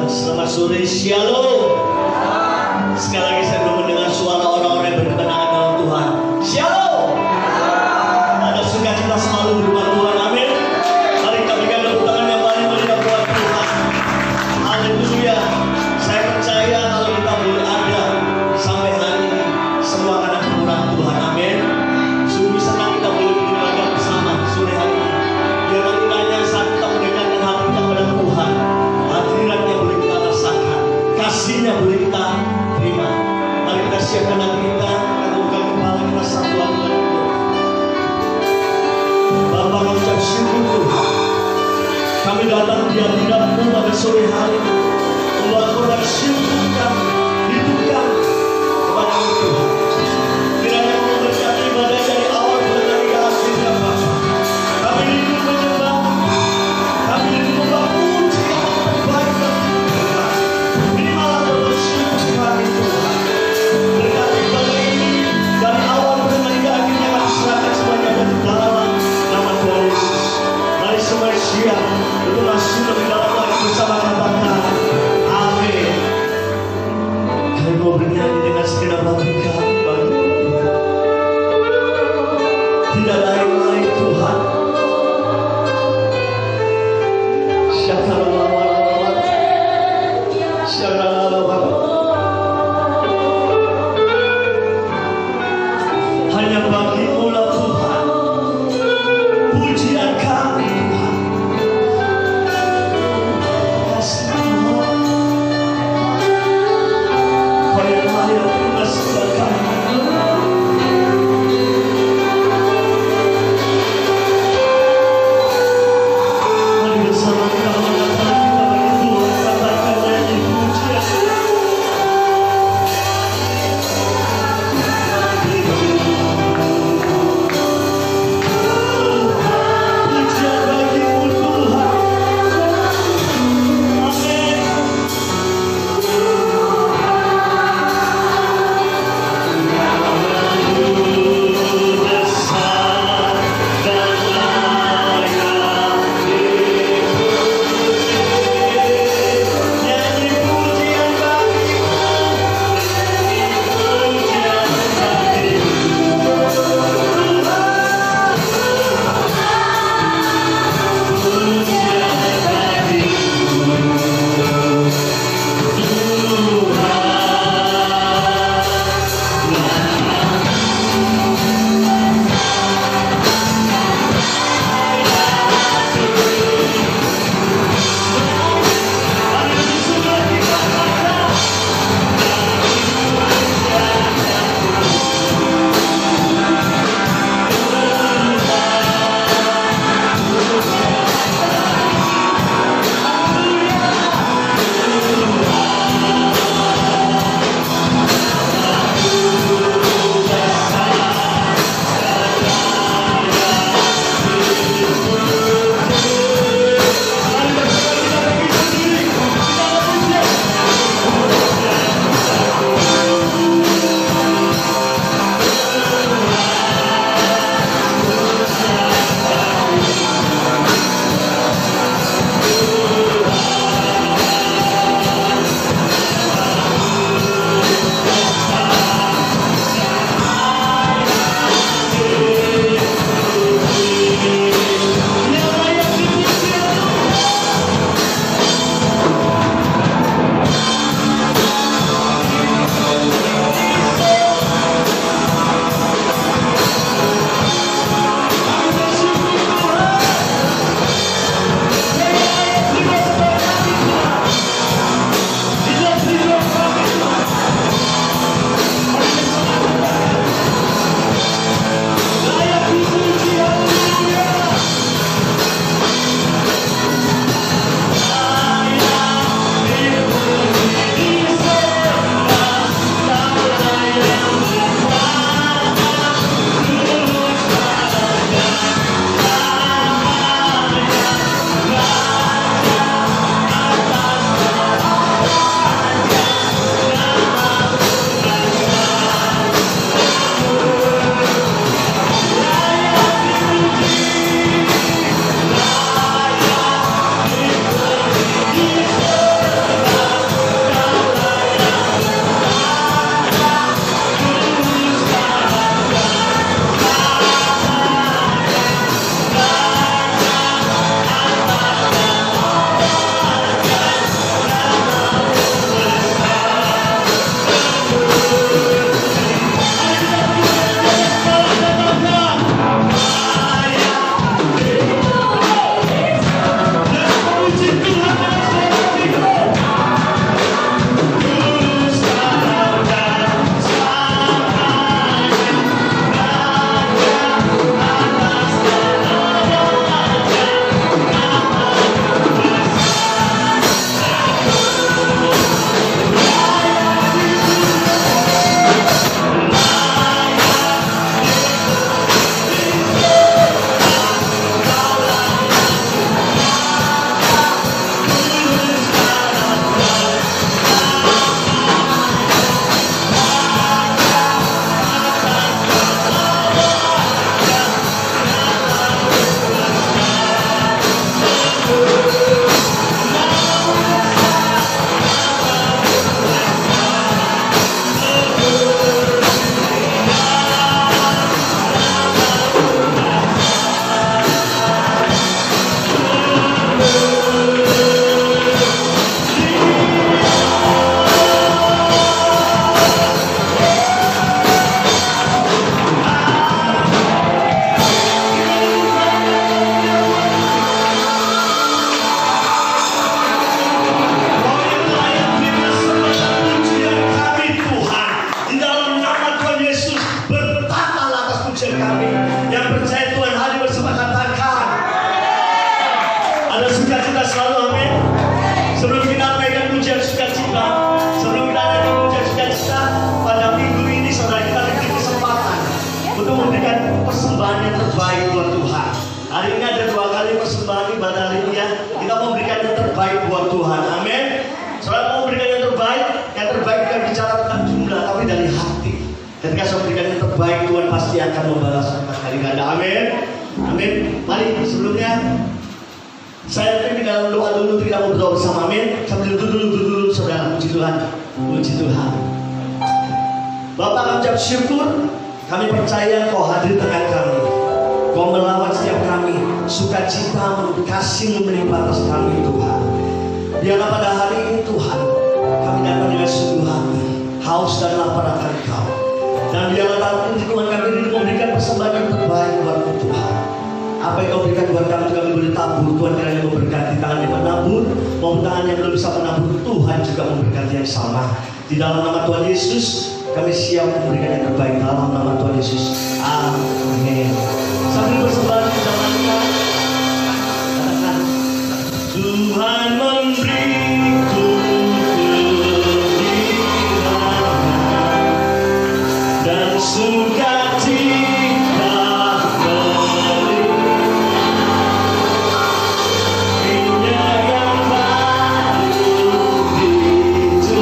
Selamat sore, Shalom. Sekali lagi saya belum mendengar suara orang-orang yang berkenan dalam Tuhan. Shalom. Ada sukacita selalu di rumah Tuhan. Amin. Mari kita berikan tepuk tangan yang paling meriah buat Tuhan. Haleluya. Saya percaya kalau kita boleh ada sampai hari ini semua karena kemurahan Tuhan. Amin. Sungguh senang kita boleh beribadah bersama sore hari ini. Biarlah kiranya saat kita mendekatkan hati kita kepada Tuhan, hadiratnya boleh kita rasakan, kasihnya boleh kita terima. Mari kita siapkan hati kita, kita buka kepala kita satu lagi dalam doa. Bapa, kami ucap syukur Tuhan, kami datang di hadirat-Mu pada sore hari ini. Tuhan, bersyukur kami, hidup kami kepada-Mu Tuhan. Kiranya Mu memberkati ibadah dari awal sampai hari akhirnya Bapa. Kami rindu menyembah, kami rindu memuji yang terbaik bagi Tuhan. Terimalah bersyukur kami Tuhan. Berkati ibadah ini dari awal sampai hingga akhirnya kami serahkan semuanya ke dalam nama Tuhan Yesus. Mari semua siap untuk masuk ke dalam lagi bersama kata amin. kami. Yang percaya Tuhan hadir bersama, katakan ada sukacita selalu, amin. Sebelum kita naikkan pujian sukacita, pada minggu ini saudara kita diberi kesempatan untuk memberikan persembahan yang terbaik buat Tuhan. Hari ini ada 2 kali persembahan ibadah hari ini ya. Kita memberikan yang terbaik buat Tuhan, amin. Saudara mau memberikan yang terbaik bukan bicara tentang jumlah, tapi dari hati. Ketika saya memberikan yang terbaik, Tuhan pasti akan membalas kali ganda, amin. Amin. Mari sebelumnya saya pimpin dalam doa dulu, kita mau berdoa bersama, amin. Sambil dulu saudara, puji Tuhan, puji Tuhan. Bapak, kami ucap syukur, kami percaya Kau hadir tengah kami. Kau melawat setiap kami, sukacita kasih melimpah atas kami Tuhan. Biarlah pada hari ini Tuhan, kami datang dengan sungguh hati, haus dan lapar akan Kau. Dan biarlah tahun ini Tuhan kami memberikan persembahan yang terbaik buat Tuhan. Apa yang Kau berikan buat kami, kami boleh tabur. Tuhan kiranya memberkati tangan yang menabur, maupun tangan yang belum bisa menabur, Tuhan juga memberkati yang sama. Di dalam nama Tuhan Yesus, kami siap memberikan yang terbaik dalam nama Tuhan Yesus. Amin. Sambil bersembahan kita katakan, Tuhan memberiku kegiatan dan sukacita beri minyak yang baru itu.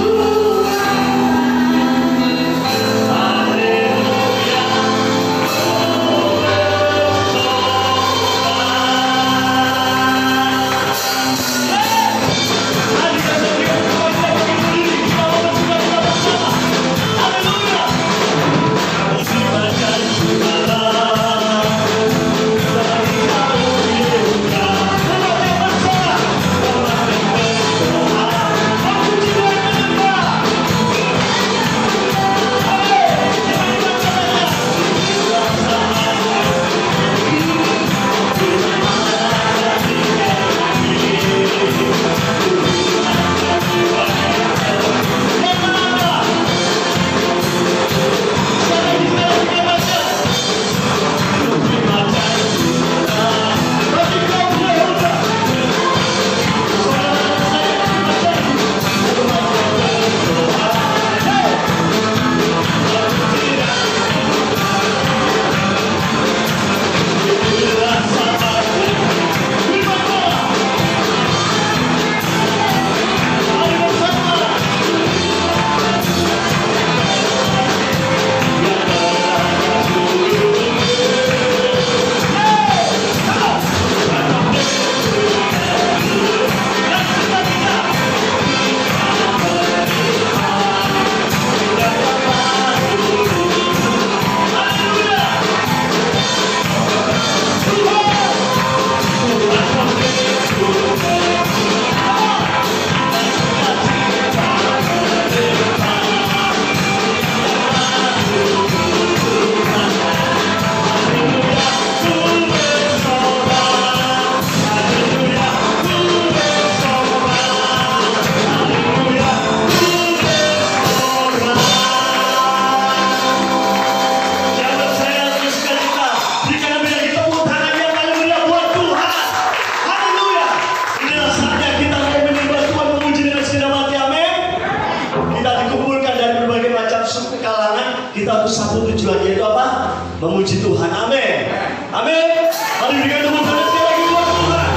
Kita untuk satu tujuan, yaitu apa? Memuji Tuhan. Amin. Amin. Mari berikan tepuk tangan sekali lagi buat Tuhan.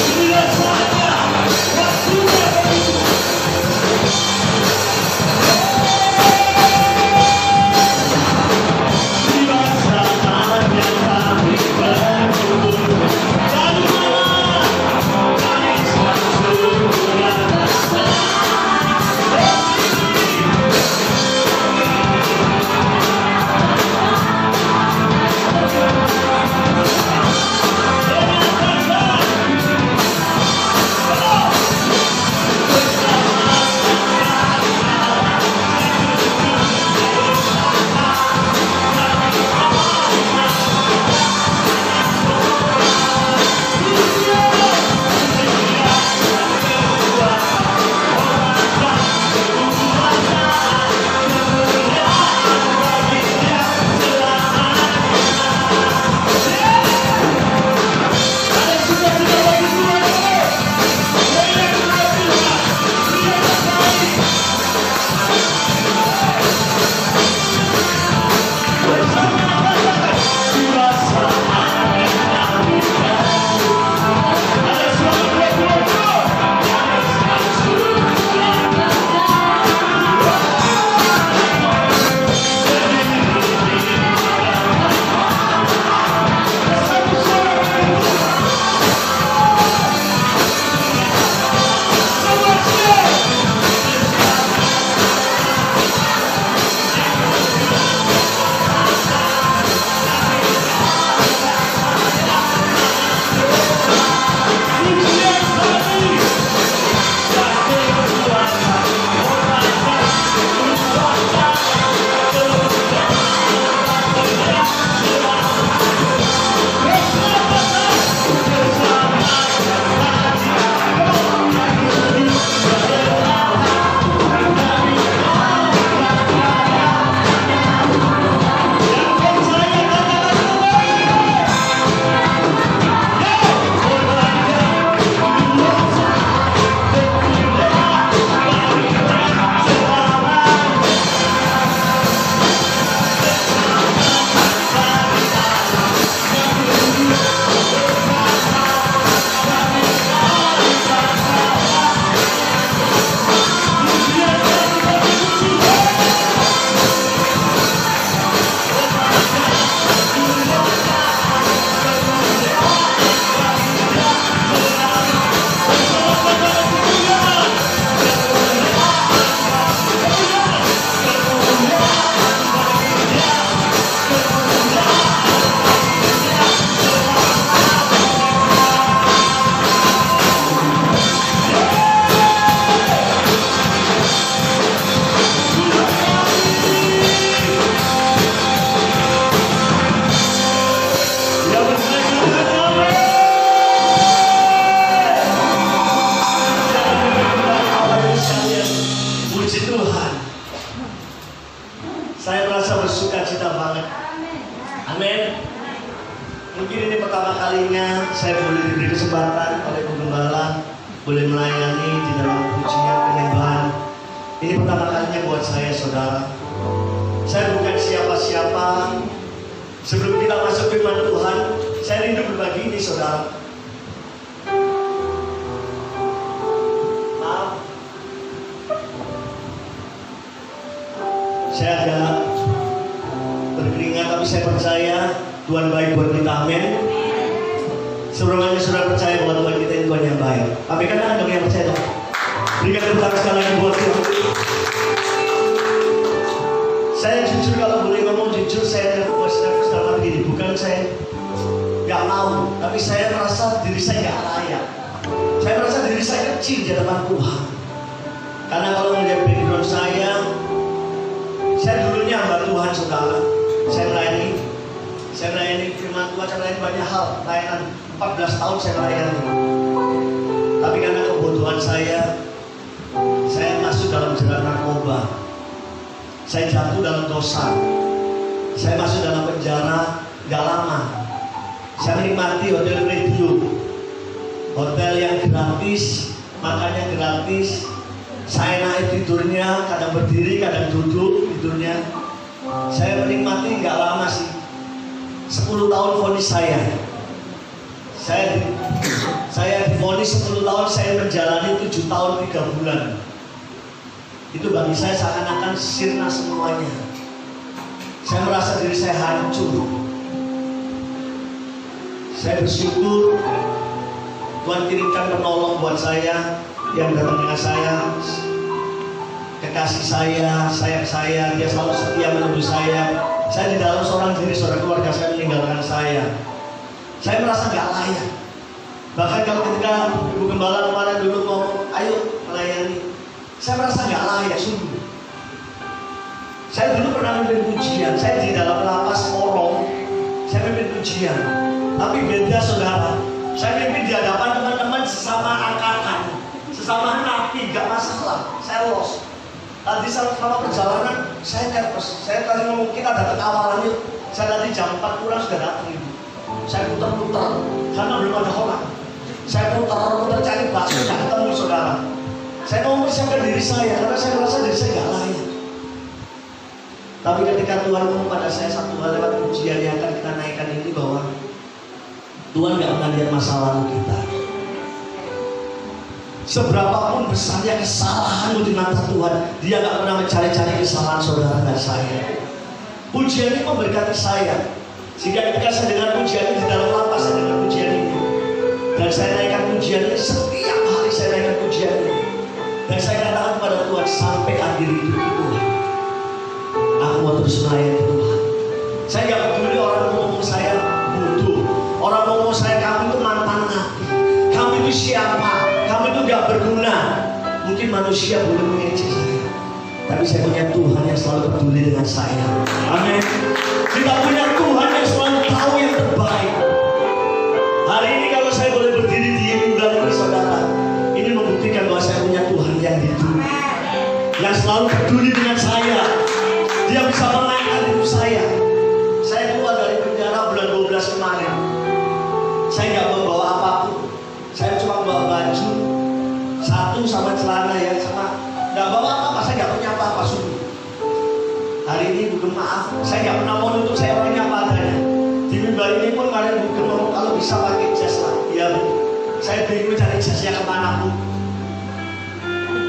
Inilah saatnya waktunya di masa saatnya kami berkumpul. Saya merasa bersuka cita banget. Amin. Mungkin ini pertama kalinya saya boleh diberi kesempatan oleh Bu Gembala boleh melayani di dalam pujian penyembahan. Ini pertama kalinya buat saya, saudara. Saya bukan siapa-siapa. Sebelum kita masuk firman Tuhan, saya rindu berbagi ini, saudara. Maaf, saya agak berkeringat, tapi saya percaya Tuhan baik buat kita. Amin. Sebenarnya sudah percaya bahwa Tuhan kita ini Tuhan yang baik. Tapi kan ada yang percaya. Berikan tepuk tangan sekali lagi buat Tuhan. Saya jujur, kalau boleh ngomong jujur, saya nervous dalam diri. Bukan saya nggak mau, tapi saya merasa diri saya nggak layak. Saya merasa diri saya kecil di hadapan Tuhan. Karena kalau melihat background saya dulunya hamba Tuhan, saudara. Saya melayani firman Tuhan, saya melayani banyak hal. Layanan 14 tahun saya melayani. Tapi karena kebodohan saya masuk dalam jerat narkoba. Saya jatuh dalam dosa. Saya masuk dalam penjara gak lama. Saya menikmati hotel radio, hotel yang gratis, makannya gratis. Saya naik tidurnya, kadang berdiri, kadang duduk tidurnya. Saya menikmati gak lama sih. 10 tahun vonis saya. Saya divonis 10 tahun, saya menjalani 7 tahun 3 bulan. Itu bagi saya seakan-akan sirna semuanya. Saya merasa diri saya hancur. Saya bersyukur Tuhan kirimkan penolong buat saya yang datang dengan saya, kekasih saya, dia selalu setia menebus saya. Saya di dalam seorang diri, saudara, keluarga saya meninggalkan saya. Saya merasa gak layak. Bahkan kalau ketika Ibu Gembala kemarin dulu ngomong, ayo melayani, saya merasa gak layak, sungguh. Saya dulu pernah memimpin pujian, saya di dalam lapas Porong, saya memimpin pujian. Tapi beda, saudara. Saya memimpin di hadapan teman-teman sesama angkatan, sesama napi, gak masalah. Saya los. Tadi selama perjalanan, saya nervous. Saya tadi ngomong, kita datang awalan yuk. Saya tadi jam 4 kurang sudah datang ibu. Saya putar-putar, karena belum ada orang. Saya putar-putar cari bakso, gak ketemu, saudara. Saya mau mempersiapkan diri saya, karena saya merasa diri saya gak layak. Tapi ketika Tuhan ngomong pada saya satu hal lewat pujian yang akan kita naikkan ini, bahwa Tuhan gak pernah lihat masa lalu kita. Seberapapun besarnya kesalahanmu di mata Tuhan, Dia gak pernah mencari-cari kesalahan saudara dan saya. Pujian ini memberkati saya. Sehingga ketika saya dengar pujian ini di dalam lapas, saya dengar pujian ini. Dan saya naikkan pujian ini, setiap hari saya naikkan pujian ini. Dan saya katakan kepada Tuhan, sampai akhir hidup Tuhan, aku mau terus melayani Tuhan. Saya gak peduli orang ngomong saya bodoh, orang ngomong saya kamu itu mantan nabi, kamu itu siapa, kamu itu gak berguna. Mungkin manusia boleh mengejek saya, tapi saya punya Tuhan yang selalu peduli dengan saya. Amin. Kita punya Tuhan yang selalu tahu yang terbaik. Hari ini kalau saya boleh berdiri di mimbar ini, saudara, ini membuktikan bahwa saya punya Tuhan yang hidup, yang selalu peduli dengan saya. Dia bisa mengangkat hidup saya. Saya keluar dari penjara bulan 12 kemarin. Saya nggak membawa apapun. Saya cuma bawa baju satu sama celana ya, sama nggak bawa apa-apa. Saya nggak punya apa-apa, sungguh. Hari ini bukan maaf, saya nggak pernah mau nutup saya orangnya apa adanya. Di mimbar ini pun kemarin bukan ngomong kalau bisa pakai jas lah. Ya Bu, saya bingung cari jasnya kemana Bu.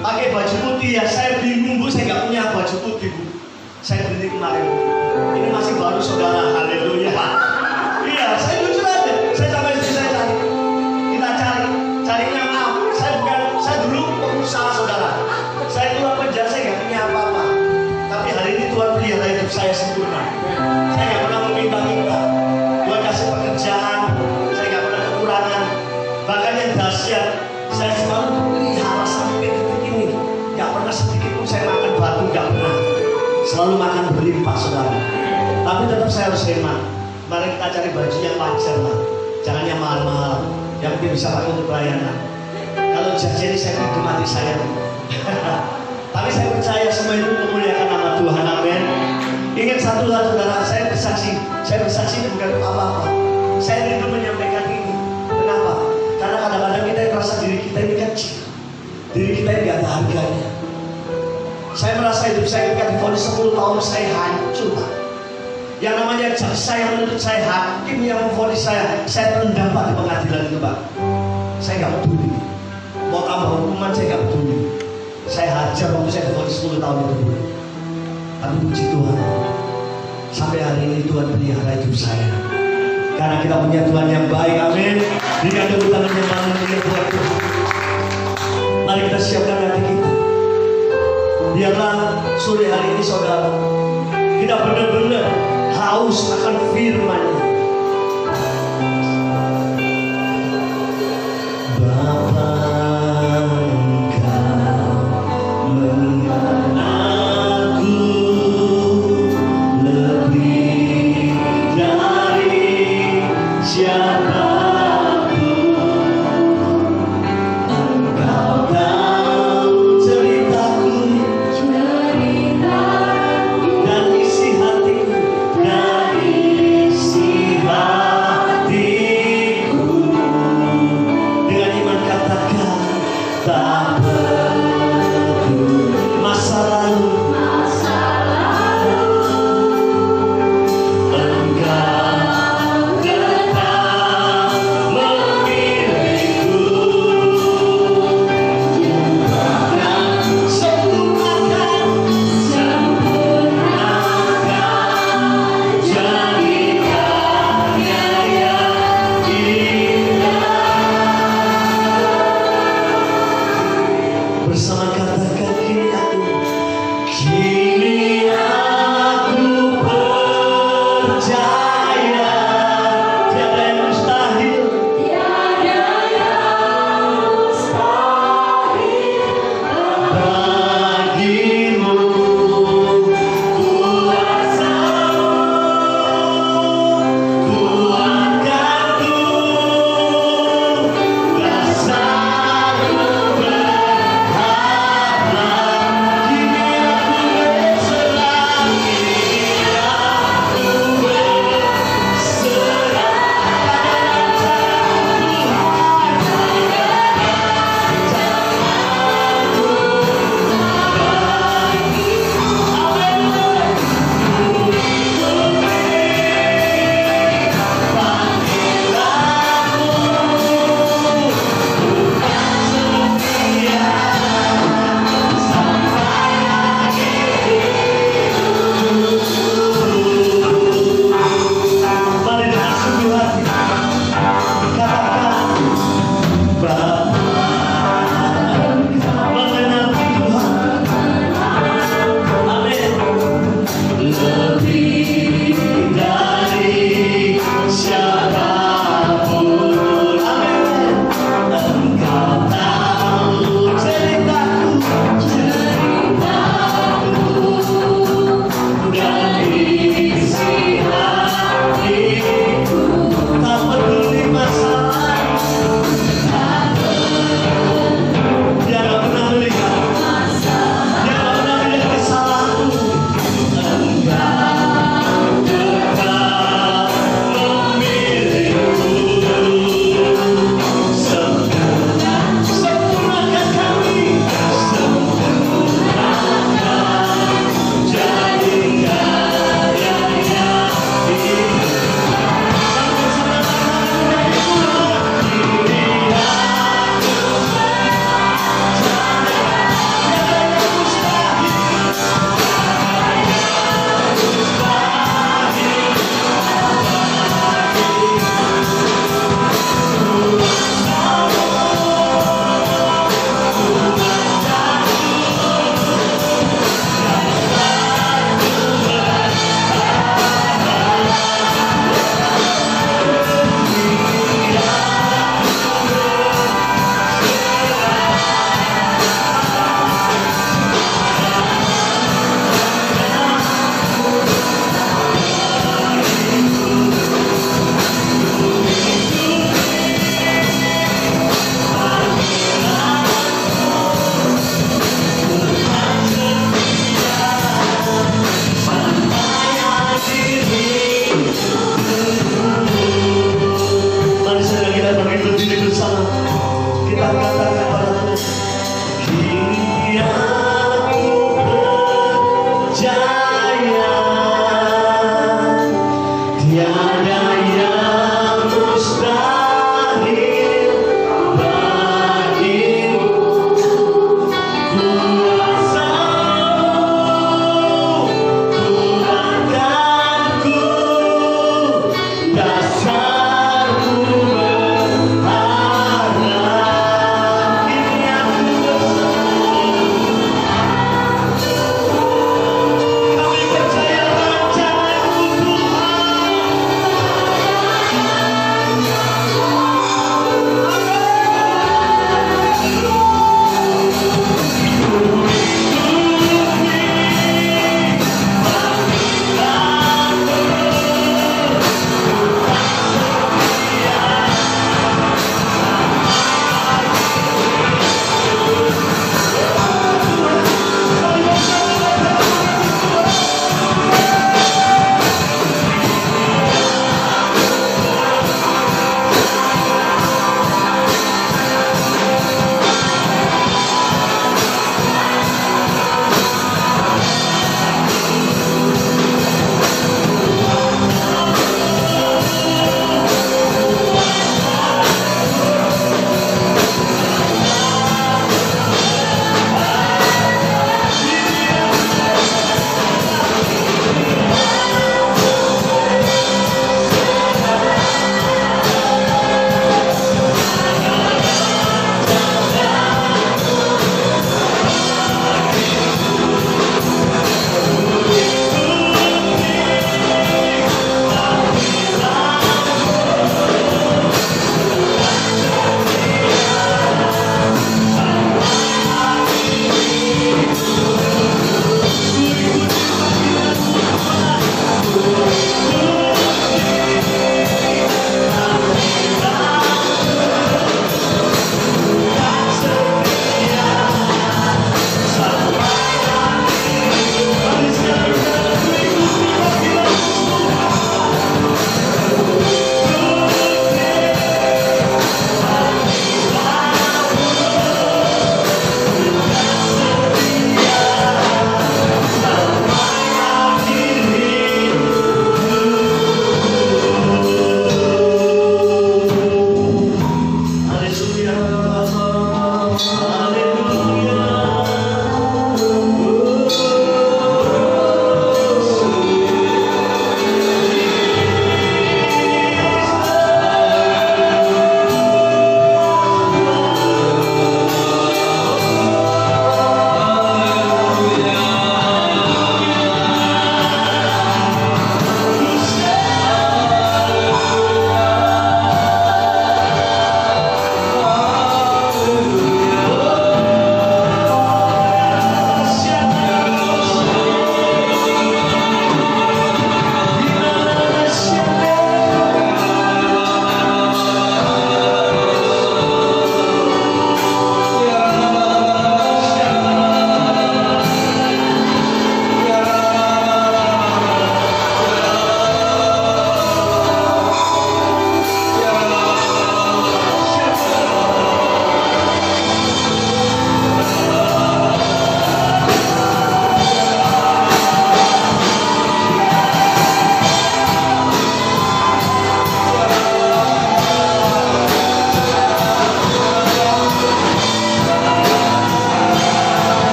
Pakai baju putih ya, saya bingung Bu, saya nggak punya baju putih Bu. Saya beli kemarin. Ini masih baru, saudara. Haleluya. Iya, saya jujur aja. Saya sampai istri saya cari. Kita carinya maaf. Saya dulu pengusaha, saudara. Saya keluar penjara, saya nggak punya apa-apa. Tapi hari ini Tuhan pelihara hidup saya sempurna. Saya nggak pernah meminta-minta. Tuhan kasih pekerjaan. Saya nggak pernah kekurangan. Bahkan yang dahsyat, saya selalu dipelihara sampai detik ini. Nggak pernah sedikit pun saya makan batu, nggak pernah. Selalu makan berlimpah, saudara. Tapi tetap saya harus hemat. Mari kita cari baju yang wajar lah. Jangan yang mahal-mahal, yang mungkin bisa pakai untuk pelayanan. Kalau jadi saya hidup mati saya. Tapi saya percaya semua itu memuliakan nama Tuhan. Amin. Saya bersaksi ini bukan apa-apa. Saya rindu menyampaikan ini. Kenapa? Karena kadang-kadang kita merasa diri kita ini kecil, diri kita ini gak ada harganya. Saya merasa hidup saya ketika divonis 10 tahun saya hancur. Yang namanya jaksa yang menuntut saya, hakim yang memvonis saya tendang Pak di pengadilan itu Pak. Saya gak peduli. Mau tambah hukuman saya gak peduli. Saya hajar waktu saya divonis 10 tahun itu. Tapi puji Tuhan, sampai hari ini Tuhan pelihara hidup saya. Karena kita punya Tuhan yang baik, amin. Berikan tepuk tangan yang paling tinggi buat Tuhan. Mari kita siapkan hati kita. Biarlah sore hari ini saudara, kita benar-benar haus akan firman-Nya. Bapa, Engkau mengenalku lebih dari siapapun. Engkau tahu ceritaku dan isi hatiku, dan isi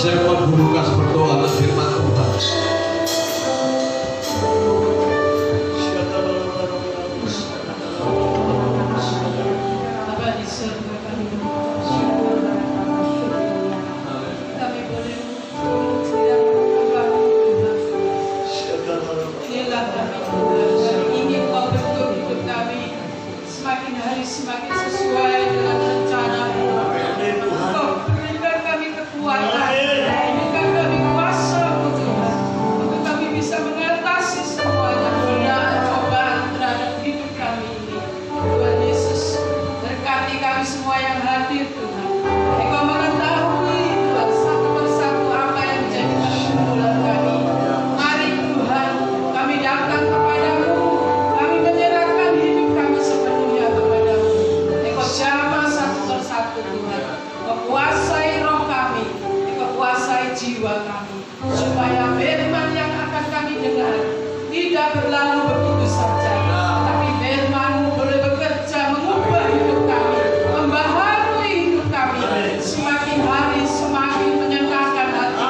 Saya mohon Bu Lukas berdoa atas firman Tuhan. Bapa di surga, kami bersyukur, kami boleh sidang Kau Tuhan. Inilah kami Tuhan, ingin Kau bentuk hidup kami semakin hari semakin sesuai dengan rencana Kau berikan kami kekuatan, berikan kami kuasa Tuhan, untuk kami bisa mengatasi semuanya godaan cobaan terhadap hidup kami ini. Tuhan Yesus, berkati kami semua yang hadir Tuhan. Engkau mengetahui Tuhan satu persatu apa yang menjadi pergumulan kami. Mari Tuhan, kami datang kepadamu, kami menyerahkan hidup kami sepenuhnya kepadamu. Engkau jamah satu persatu Tuhan. Engkau kuasai roh kami, Engkau kuasai jiwa kami, supaya firman yang akan kami dengar tidak berlalu begitu saja, tapi firman-Mu boleh bekerja mengubah hidup kami, membaharui hidup kami, semakin hari semakin menyenangkan hati.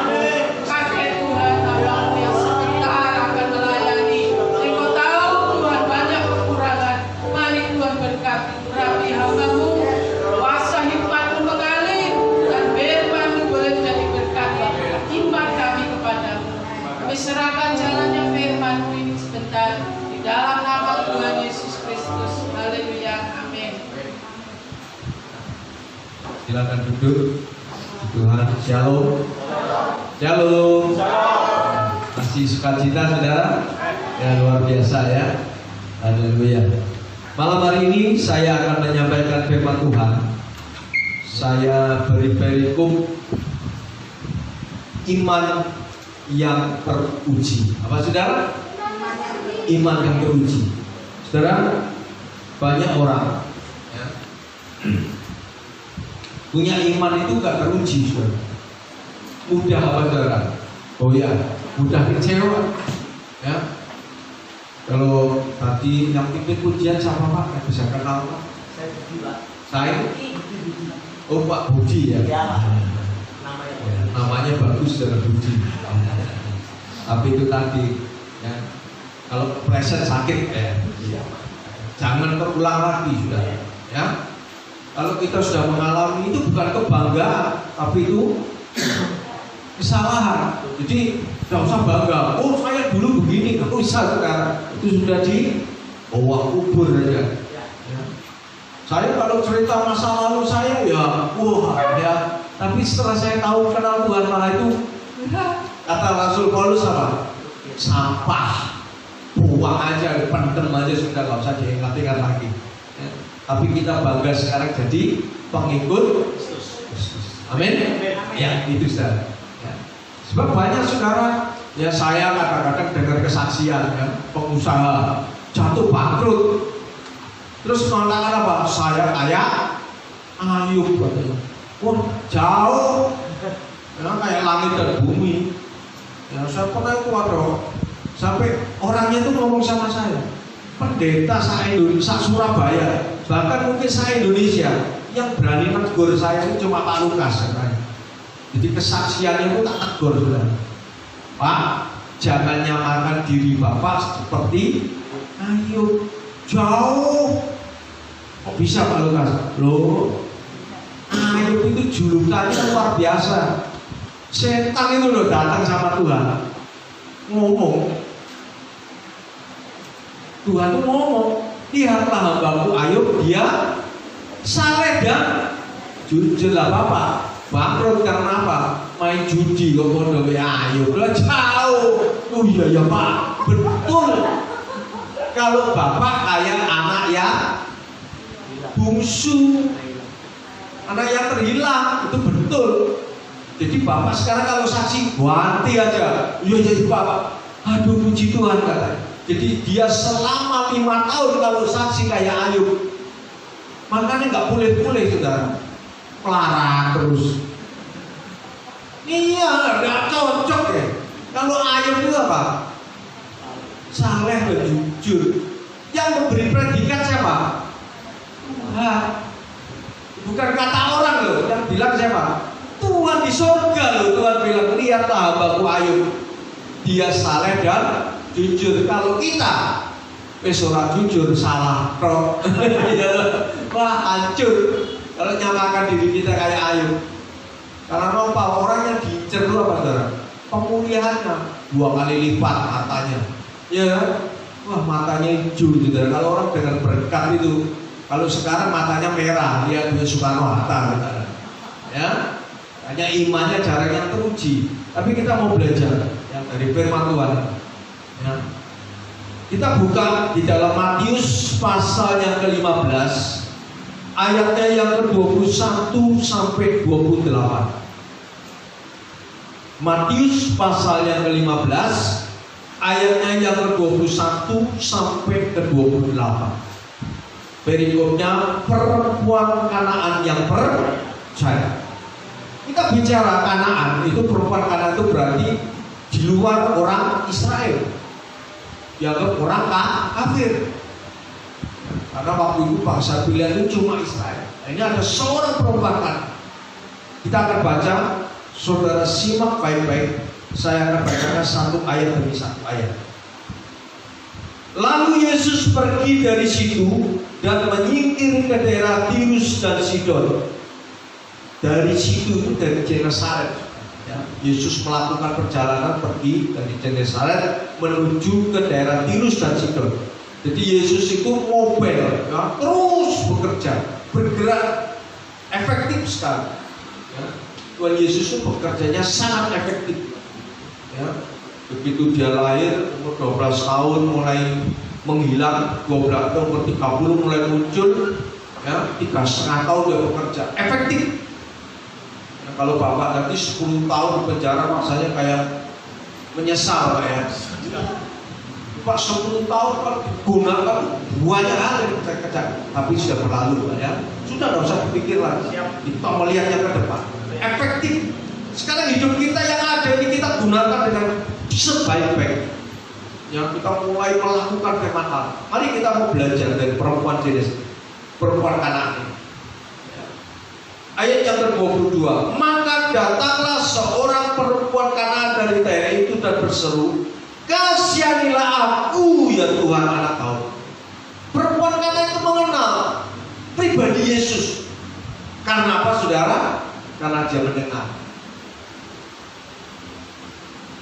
Pakai Tuhan hamba-Mu yang sebentar akan melayani. Engkau tahu Tuhan banyak kekurangan. Mari Tuhan berkati rapi hamba-Mu, kuasa hikmat-Mu mengalir, dan firman-Mu boleh menjadi berkat bagi iman kami kepadamu. Kami serahkan jalannya firman-Mu ini sebentar di dalam nama Tuhan Yesus Kristus. Haleluya, amin. Silakan duduk. Tuhan, shalom. Shalom. Masih sukacita saudara? Ya luar biasa ya. Haleluya. Malam hari ini saya akan menyampaikan firman Tuhan. Saya beri perikum iman yang teruji. Apa saudara? Iman yang teruji. Saudara, banyak orang ya, punya iman itu gak teruji, saudara. Mudah apa saudara? Oh ya, mudah kecewa. Ya. Kalau tadi yang pimpin pujian siapa Pak? Yang bisa kenal Pak? Saya Budi, Pak. Saya? Oh Pak Budi ya? Ya, Pak. Ya, namanya bagus saudara Budi. Tapi itu tadi ya, kalau preset sakit ya, jangan terulang lagi sudah ya. Kalau kita sudah mengalami itu bukan kebanggaan, tapi itu kesalahan. Jadi tidak usah bangga. Oh saya dulu begini, aku bisa sekarang. Itu sudah di bawah kubur aja. Ya. Saya kalau cerita masa lalu saya ya, wah ya. Tapi setelah saya tahu kenal Tuhan malah itu kata Rasul Paulus apa? Sampah, buang aja, pendem aja sudah, nggak usah diingat-ingat lagi. Ya. Tapi kita bangga sekarang jadi pengikut Kristus. Amin. Ya itu sudah. Ya. Sebab banyak saudara, ya saya kadang-kadang dengar kesaksian ya, pengusaha jatuh bangkrut, terus mengatakan apa? Saya kayak Ayub katanya. Wah jauh, ya, kayak langit dan bumi. Ya saya pernah kuat dong. Sampai orangnya itu ngomong sama saya, pendeta sa Surabaya, bahkan mungkin se-Indonesia, yang berani menegur saya itu cuma Pak Lukas katanya. Jadi kesaksiannya itu tak tegur sudah. Pak, jangan nyamakan diri Bapak seperti Ayub. Jauh. Kok bisa Pak Lukas? Loh, Ayub itu julukannya luar biasa. Setan itu loh datang sama Tuhan, ngomong. Tuhan itu ngomong, lihatlah hambaku Ayub, dia saleh dan jujur lah Bapak. Bangkrut karena apa? Main judi kok bodoh ya Ayub. Lah jauh. Oh iya ya Pak, betul. Kalau Bapak kayak anak yang bungsu, anak yang terhilang, itu betul. Jadi Bapak sekarang kalau saksi ganti aja. Iya jadi Bapak. Aduh puji Tuhan katanya. Jadi dia selama 5 tahun kalau saksi kayak Ayub. Makanya nggak boleh-boleh saudara. Pelarang terus. Iya, nggak cocok ya. Kalau Ayub itu apa? Saleh dan jujur. Yang memberi predikat siapa? Tuhan. Bukan kata orang loh. Yang bilang siapa? Tuhan. bukan di surga loh. Tuhan bilang, lihatlah hambaku Ayub, dia saleh dan jujur. Kalau kita ora jujur, salah kok. Wah, hancur kalau nyamakan diri kita kayak Ayub. Karena apa? Orangnya diincer dulu apa saudara? Pemulihannya 2 kali lipat matanya. Ya kan? Wah, matanya hijau saudara. Kalau orang dengan berkat itu, kalau sekarang matanya merah, dia Soekarno Hatta saudara. Ya, hanya imannya jarang yang teruji. Tapi kita mau belajar yang dari firman Tuhan. Ya. Kita buka di dalam Matius pasal yang ke-15, ayatnya yang ke-21 sampai 28. Matius pasal yang ke-15, ayatnya yang ke-21 sampai ke-28. Perikopnya perempuan Kanaan yang percaya. Kita bicara Kanaan, itu perempuan Kanaan itu berarti di luar orang Israel, dianggap orang kafir. Karena waktu itu bangsa pilihan itu cuma Israel. Nah, ini ada seorang perempuan Kanaan. Kita akan baca, saudara simak baik-baik. Saya akan bacakan satu ayat demi satu ayat. Lalu Yesus pergi dari situ dan menyingkir ke daerah Tirus dan Sidon. Dari situ, dari Genesaret, ya, Yesus melakukan perjalanan pergi dari Genesaret menuju ke daerah Tirus dan Sidon. Jadi Yesus itu mobile, ya, terus bekerja, bergerak efektif sekali. Ya. Tuhan Yesus itu bekerjanya sangat efektif. Ya. Begitu dia lahir umur 12 tahun mulai menghilang, 12 tahun, umur 30 mulai muncul, ya, 3,5 tahun dia bekerja efektif. Kalau bapak nanti 10 tahun penjara, rasanya kayak menyesal kayak. Pak 10 tahun kalau digunakan banyak hal yang kita kerja, tapi sudah berlalu ya. Sudah tidak usah berpikir lagi. Kita melihatnya ke depan. Efektif. Sekarang hidup kita yang ada ini kita gunakan dengan sebaik-baik. Yang kita mulai melakukan firman Allah. Mari kita mau belajar dari perempuan jenis perempuan Kanaan. Ayat yang ke-22, maka datanglah seorang perempuan Kanaan dari daerah itu dan berseru, kasihanilah aku ya Tuhan anak Daud. Perempuan Kanaan itu mengenal pribadi Yesus. Karena apa saudara? Karena dia mendengar.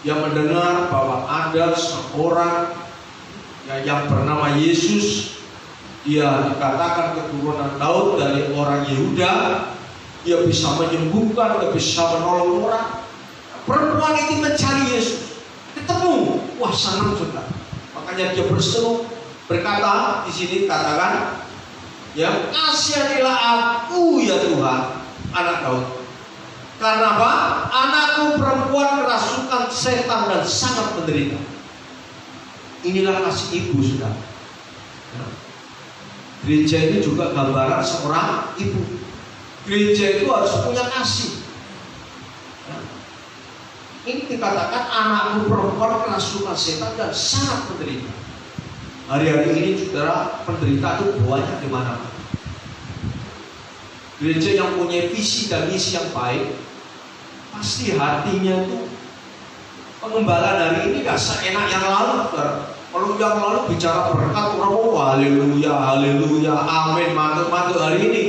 Dia mendengar bahwa ada seorang yang bernama Yesus. Dia dikatakan keturunan Daud dari orang Yehuda. Dia bisa menyembuhkan, dia bisa menolong orang. Perempuan itu mencari Yesus, ketemu, wah senang sudah. Makanya dia berseru, berkata di sini katakan, ya kasihanilah aku ya Tuhan, anak Daud. Karena apa? Anakku perempuan kerasukan setan dan sangat menderita. Inilah kasih ibu sudah. Ya. Gereja ini juga gambaran seorang ibu. Gereja itu harus punya kasih. Ya. Ini dikatakan anakku perempuan kerasukan setan dan sangat menderita. Hari-hari ini saudara, penderita itu banyak di mana-mana. Gereja yang punya visi dan misi yang baik, pasti hatinya itu pengembalaan hari ini gak seenak yang lalu, saudara. Kalau yang lalu bicara berkat, orang haleluya, haleluya, amin, mantap-mantap. Hari ini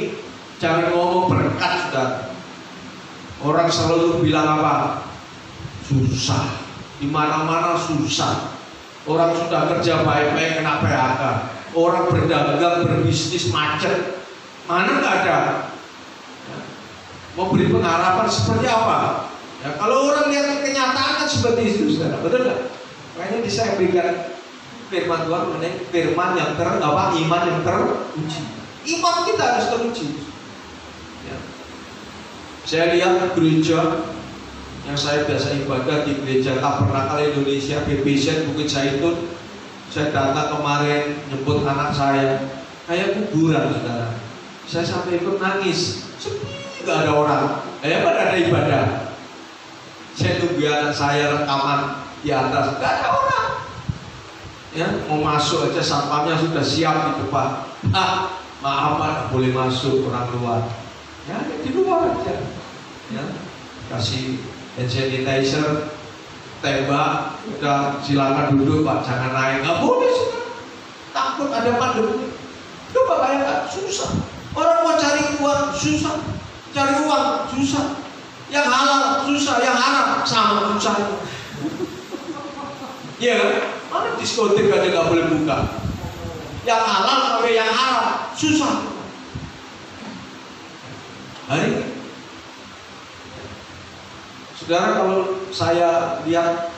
jangan ngomong berkat sudah. Orang selalu bilang apa? Susah. Di mana-mana susah. Orang sudah kerja baik-baik kena PHK. Orang berdagang, berbisnis macet. Mana nggak ada? Ya. Mau beri pengharapan seperti apa? Ya, kalau orang lihat kenyataan kan seperti itu, saudara. Betul nggak? Makanya bisa berikan firman Tuhan mengenai firman yang iman yang teruji. Iman kita harus teruji. Ya. Saya lihat gereja yang saya biasa ibadah di gereja Tabernakel Indonesia BBC Bukit Zaitun. Saya datang kemarin jemput anak saya, kayak kuburan saudara. Saya sampai ikut nangis, sepi nggak ada orang. Pada ada ibadah. Saya tunggu anak saya rekaman di atas, nggak ada orang. Ya, mau masuk aja satpamnya sudah siap di depan. Maaf Pak, boleh masuk orang luar. Ya, di luar aja. Ya. kasih hand sanitizer, tembak, udah silakan duduk Pak, jangan naik, nggak boleh sudah. Takut ada pandemi. Coba bayangkan, susah. Orang mau cari uang susah, cari uang susah, yang halal susah, yang haram sama susah. Iya kan? Mana diskotik aja nggak boleh buka. Yang halal sampai yang haram susah. Hari ini, saudara, kalau saya lihat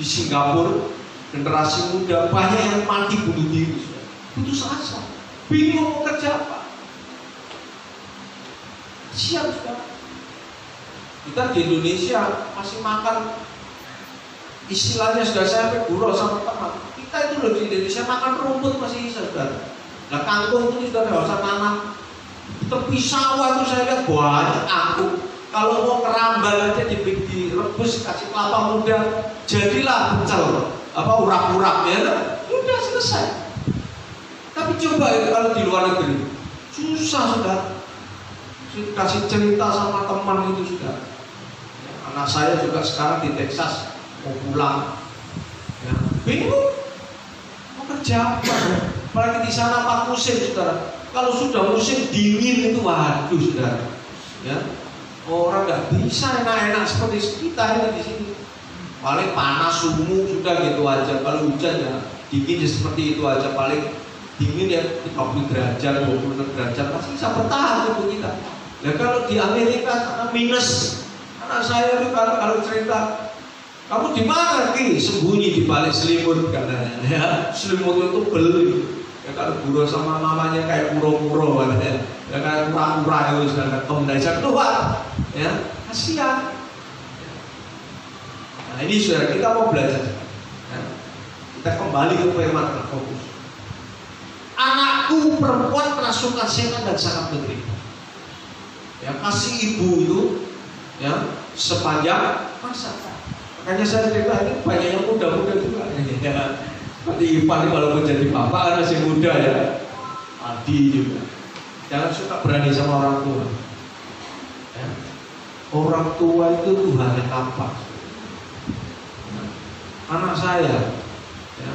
di Singapura, generasi muda banyak yang mati bunuh diri, putus asa, bingung mau kerja apa. Siap saudara. Kita di Indonesia masih makan, istilahnya sudah saya gurau sama teman. Kita itu loh di Indonesia makan rumput masih bisa saudara. Nah kangkung itu sudah nggak usah tanam. Tepi sawah itu saya lihat banyak kangkung. Kalau mau kerambal aja direbus, kasih kelapa muda, jadilah pecel, urak-urak ya, udah selesai. Tapi coba ya kalau di luar negeri, susah sudah. Kasih cerita sama teman itu sudah. Anak saya juga sekarang di Texas mau pulang, ya, bingung mau kerja apa? Apalagi di sana 4 musim saudara. Kalau sudah musim dingin itu waduh saudara, ya. Orang nggak bisa enak-enak seperti kita ini di sini. Paling panas sumu sudah gitu aja. Kalau hujan ya dingin ya seperti itu aja. Paling dingin ya 30 derajat, 26 derajat masih bisa bertahan tubuh kita. Nah kalau di Amerika minus. Anak saya itu kalau cerita, kamu di mana Ki? Sembunyi di balik selimut katanya. Ya, selimut itu beli. Ya kalau guru sama mamanya kayak puro-puro katanya. Ya kayak kurang-kurang itu sudah kemudian keluar. Ya, kasihan. Nah ini saudara, kita mau belajar. Ya, kita kembali ke firman fokus. Anakku perempuan kerasukan setan dan sangat menderita. Ya, kasih ibu itu ya sepanjang masa. Makanya saya cerita ini banyak yang muda-muda juga. Ya, seperti Ipan kalau menjadi bapak kan masih muda ya. Adi juga. Jangan suka berani sama orang tua. Ya. Orang tua itu Tuhan yang tampak. Ya. Anak saya, ya,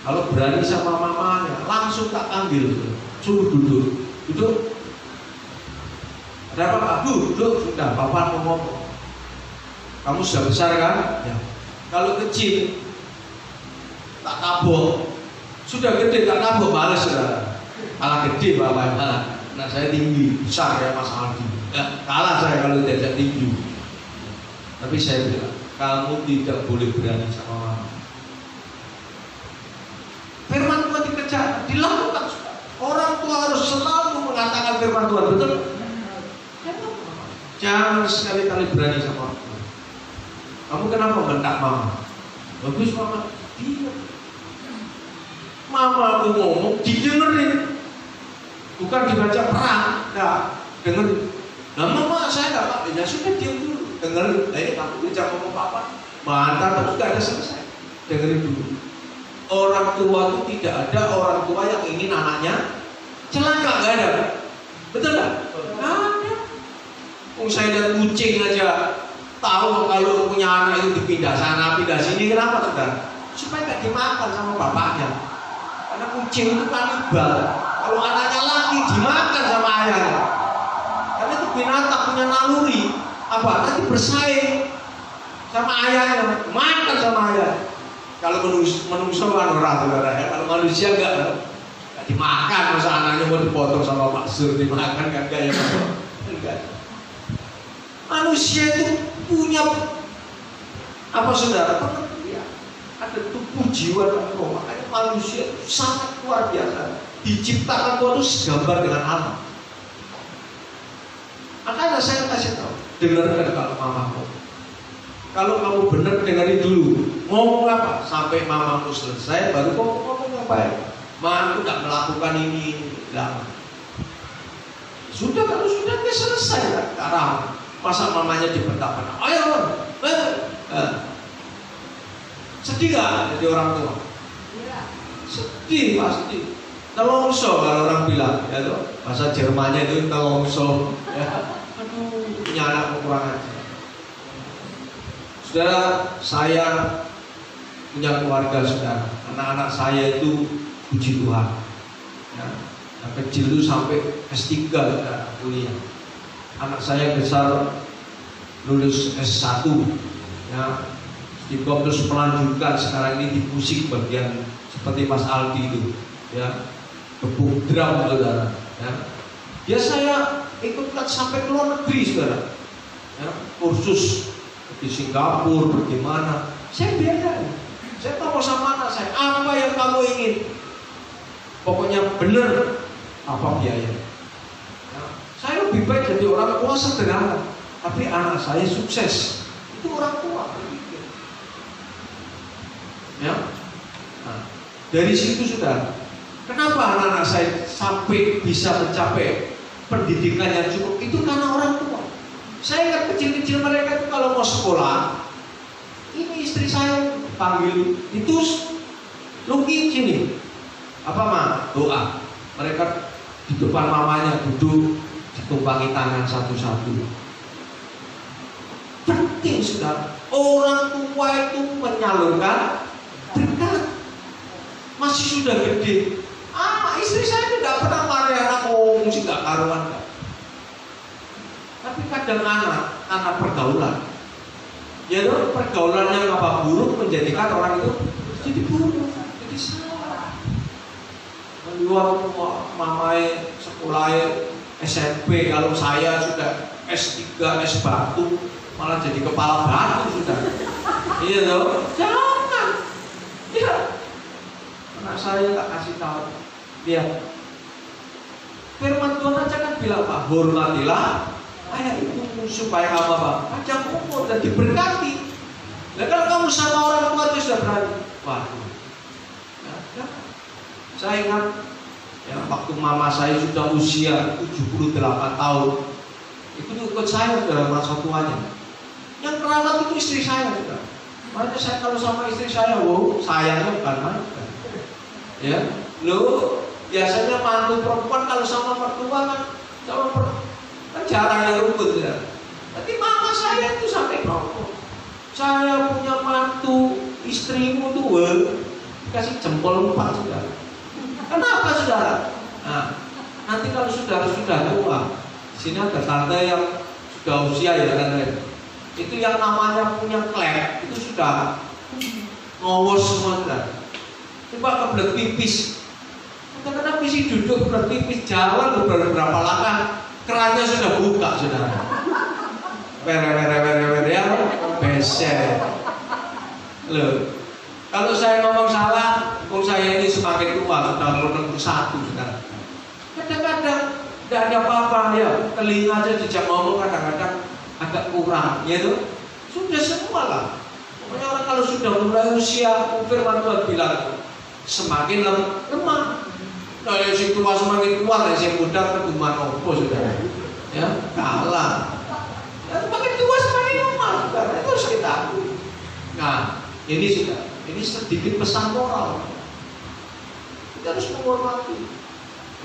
kalau berani sama mamanya, langsung tak ambil, suruh duduk. Duduk. Ada apa? Duduk. Sudah, bapak mau ngomong. Kamu sudah besar kan? Ya. Kalau kecil, tak tabok. Sudah gede tak tabok, males sudah. Kalah gede bapak, kalah. Nah saya tinggi, besar ya Mas Aldi. Ya, kalah saya kalau tidak tinggi. Tapi saya bilang, kamu tidak boleh berani sama mama. Firman Tuhan dikejar, dilakukan. Orang tua harus selalu mengatakan firman Tuhan, betul? Jangan sekali-kali berani sama orang tua. Kamu kenapa bentak mama? Bagus mama, diam. Mama aku ngomong, didengerin. Bukan dibaca perang, enggak, dengerin. Nah mama saya enggak apa, ya sudah diam dulu, dengerin. Nah ini kamu diajak ngomong apa? Mantap, tapi enggak ada selesai. Dengerin dulu. Orang tua itu tidak ada orang tua yang ingin anaknya celaka, enggak ada. Betul enggak? Enggak ada. Saya lihat kucing aja tahu kalau punya anak itu dipindah sana, pindah sini, kenapa saudara? Supaya enggak dimakan sama bapaknya. Karena kucing itu kanibal. Kalau anaknya laki dimakan sama ayahnya. Karena itu binatang punya naluri apa? Nanti bersaing sama ayahnya, makan sama ayah. Kalau manusia kan orang saudara ya. Kalau manusia enggak dimakan, masa anaknya mau dipotong sama maksud dimakan kan enggak ya? Enggak. Manusia itu punya apa saudara? Pengertian. Ada tubuh, jiwa dan roh. Makanya manusia itu sangat luar biasa. Diciptakan Tuhan itu segambar dengan alam. Makanya saya kasih tahu, dengarkan kalau mamamu. Kalau kamu benar dengarin dulu. Ngomong apa? Sampai mamamu selesai, baru kamu ngomong yang baik. Ma, aku tidak melakukan ini. Nah, sudah kalau sudah dia selesai kan? Karena masa mamanya dibentakkan. Ayo, sedih gak jadi orang tua? Sedih pasti. Nelongso kalau orang bilang, ya tuh bahasa Jermannya itu nelongso. Ya. Aduh, punya anak kurang aja. Saudara, saya punya keluarga, saudara. Anak-anak saya itu puji Tuhan. Ya, yang kecil itu sampai S3 saudara, kuliah. Anak saya besar lulus S1. Ya, terus melanjutkan sekarang ini di musik bagian seperti Mas Aldi itu. Ya, gebuk drum saudara. Ya. Dia saya ikutkan sampai ke luar negeri saudara. Ya, kursus di Singapura, bagaimana? Saya beda. Saya tahu sama anak saya, apa yang kamu ingin? Pokoknya benar apa biaya. Ya, saya lebih baik jadi orang tua sederhana, tapi anak saya sukses. Itu orang tua. Ya. Nah, dari situ sudah. Kenapa anak-anak saya sampai bisa mencapai pendidikan yang cukup? Itu karena orang tua. Saya ingat kecil-kecil mereka itu kalau mau sekolah, ini istri saya panggil, itu Luki sini, apa mah? Doa. Mereka di depan mamanya duduk, ditumpangi tangan satu-satu. Penting sudah. Orang tua itu menyalurkan berkat. Masih sudah gede. Istri saya tidak pernah marah anak mesti gak karuan. Tapi kadang anak pergaulan. Ya dong, pergaulan yang apa buruk menjadikan orang itu jadi buruk, jadi salah. Luar mamai sekolah SMP, kalau saya sudah S3, S batu, malah jadi kepala batu sudah. Iya dong, jangan. Iya. Anak saya tak kasih tahu. Lihat. Firman Tuhan aja kan bilang Pak, hormatilah ayah ibumu supaya kamu apa? Panjang umur dan diberkati. Nah kalau kamu sama orang tua itu sudah berani, waduh. Ya. Saya ingat ya, waktu mama saya sudah usia 78 tahun, itu ikut saya dalam masa tuanya. Yang merawat itu istri saya. Makanya saya kalau sama istri saya, wow, sayangnya bukan main. Ya, lo biasanya mantu perempuan kalau sama mertua kan, kan jarang yang rukun ya. Tapi mama saya itu sampai ngomong, saya punya mantu istrimu tuh, kasih jempol 4 saudara. Kenapa saudara? Nah, nanti kalau sudah tua, sini ada tante yang sudah usia ya tante. Itu yang namanya punya klep itu sudah ngowos semua saudara. Coba kebelet pipis. Kadang-kadang pisi duduk kebelet pipis jalan beberapa langkah, kerannya sudah buka saudara. Were ya, beser. Loh, kalau saya ngomong salah, saya ini semakin tua, sudah nomor 1 saudara. Kadang-kadang tidak ada apa-apa ya, telinga aja dijak ngomong kadang-kadang agak kurang, ya tuh. Sudah semua lah. Pokoknya orang kalau sudah mulai usia, firman Tuhan bilang semakin lemah. Nah yang si tua semakin kuat, yang si muda keduman opo saudara. Ya kalah. Ya, semakin tua semakin lemah, saudara. Itu harus kita akui. Nah ini sudah, ini sedikit pesan moral. Kita harus menghormati.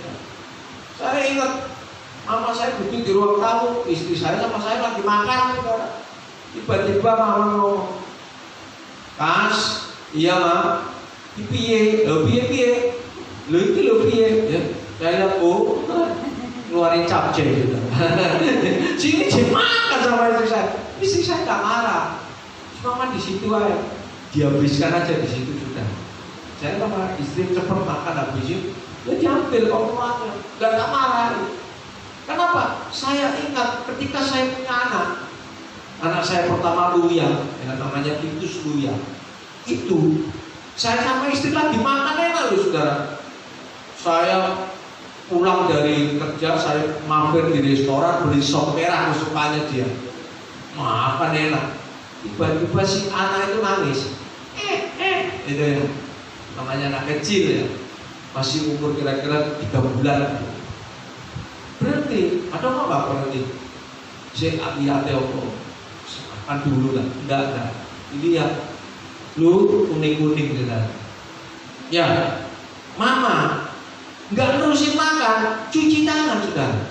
Ya. Saya ingat mama saya duduk di ruang tamu, istri saya sama saya lagi makan, saudara. Tiba-tiba mama ngomong, "Kas, iya ma, piye, piye, lo itu lo piye, ya, saya oh, ngeluarin capcay gitu. Sini makan sama istri saya nggak marah, mama di situ aja, dihabiskan aja di situ sudah. Saya sama istri cepat makan habis itu, dia diambil omongannya, nggak marah. Kenapa? Saya ingat ketika saya punya anak saya pertama Luya, ya, namanya Titus Luya. Itu saya sama istri lagi makan enak loh saudara. Saya pulang dari kerja, saya mampir di restoran beli sop merah kesukaannya dia. Makan enak. Tiba-tiba si anak itu nangis. Itu ya. Namanya anak kecil ya. Masih umur kira-kira 3 bulan. Berhenti. Ada apa berhenti? Saya lihat opo. Makan dulu lah. Enggak. Ini ya. Lu kuning-kuning gitu. Ya, mama nggak nerusin makan, cuci tangan sudah.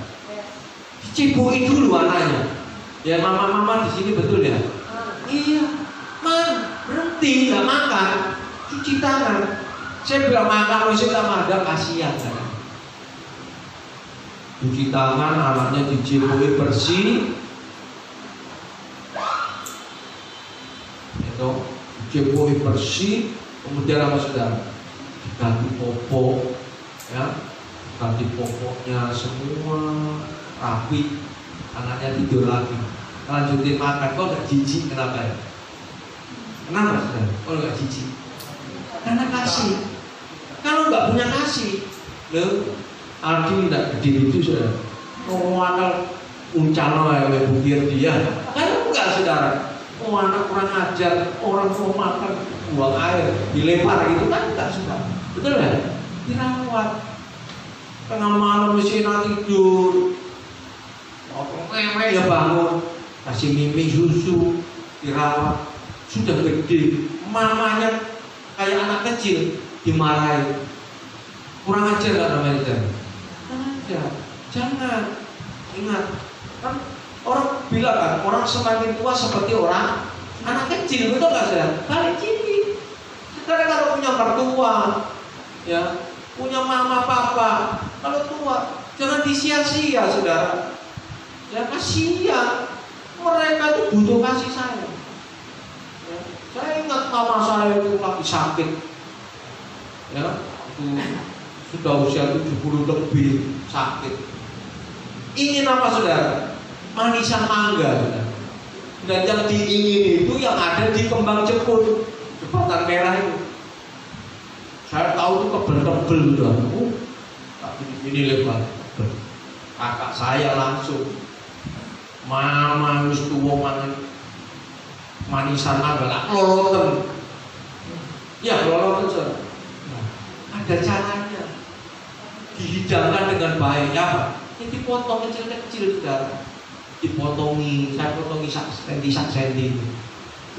Dicipuin dulu anaknya. Ya mama di sini betul ya. Iya. berhenti nggak makan, cuci tangan. Saya bilang makan masih tak ada, kasihan kan. Cuci tangan, anaknya dicipui bersih. Itu dicipui bersih, kemudian apa saudara? Diganti popok, ya, ganti popoknya semua rapi, anaknya tidur lagi. Lanjutin makan, kok gak jijik, kenapa ya? Kenapa saudara? Kok gak jijik? Karena kasih. Kalau nggak punya kasih, lo Aldi tidak gede itu saudara. Oh anak uncalo ya bukir dia. Kan enggak saudara. Oh anak kurang ajar, orang mau makan buang air dilempar gitu kan enggak saudara. Betul kan? Dirawat. Tengah malam mesti tidur. Ya bangun, kasih mimi susu, dirawat. Sudah gede, mamanya kayak anak kecil dimarahin. Kurang ajar nggak namanya itu? Kurang ajar. Jangan ingat kan orang bilang kan orang semakin tua seperti orang anak kecil, betul nggak saudara? Balik sini. Sekarang kalau punya mertua, ya punya mama papa, kalau tua jangan disia-sia saudara. Ya kasihan, mereka itu butuh kasih sayang. Ya, saya ingat mama saya itu lagi sakit, ya itu sudah usia 70 lebih sakit. Ingin apa saudara? Manisan mangga saudara. Dan yang diingin itu yang ada di kembang jepun, jembatan merah itu. Saya tahu itu tebel-tebel sudah. Tapi ini lebar. Kakak saya langsung, mama wis tuwa mangan manisan mangga lah loloten. Ya loloten saudara. Ada caranya. Dihidangkan dengan baik ya Pak. Ini dipotong kecil-kecil saudara. Dipotongi, saya potongi sak senti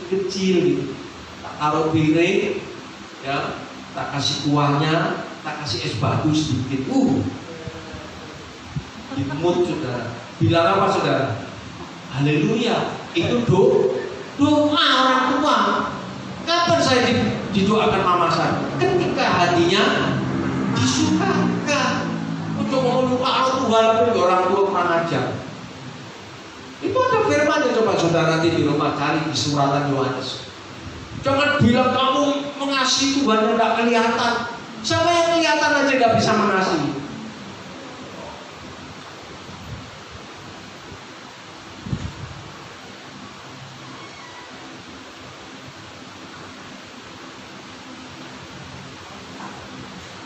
kecil gitu. Tak taruh piring, ya, tak kasih kuahnya, tak kasih es batu sedikit. Dimut saudara. Bilang apa saudara? Haleluya. Itu doa orang tua. Kapan saya didoakan mama saya? Ketika hatinya disukakan. Untuk memeluk Allah Tuhan pun orang tua kurang ajar. Itu ada firman yang coba saudara nanti di rumah cari di suratan Yohanes. Jangan bilang kamu mengasihi Tuhan yang tidak kelihatan. Siapa yang kelihatan aja tidak bisa mengasihi.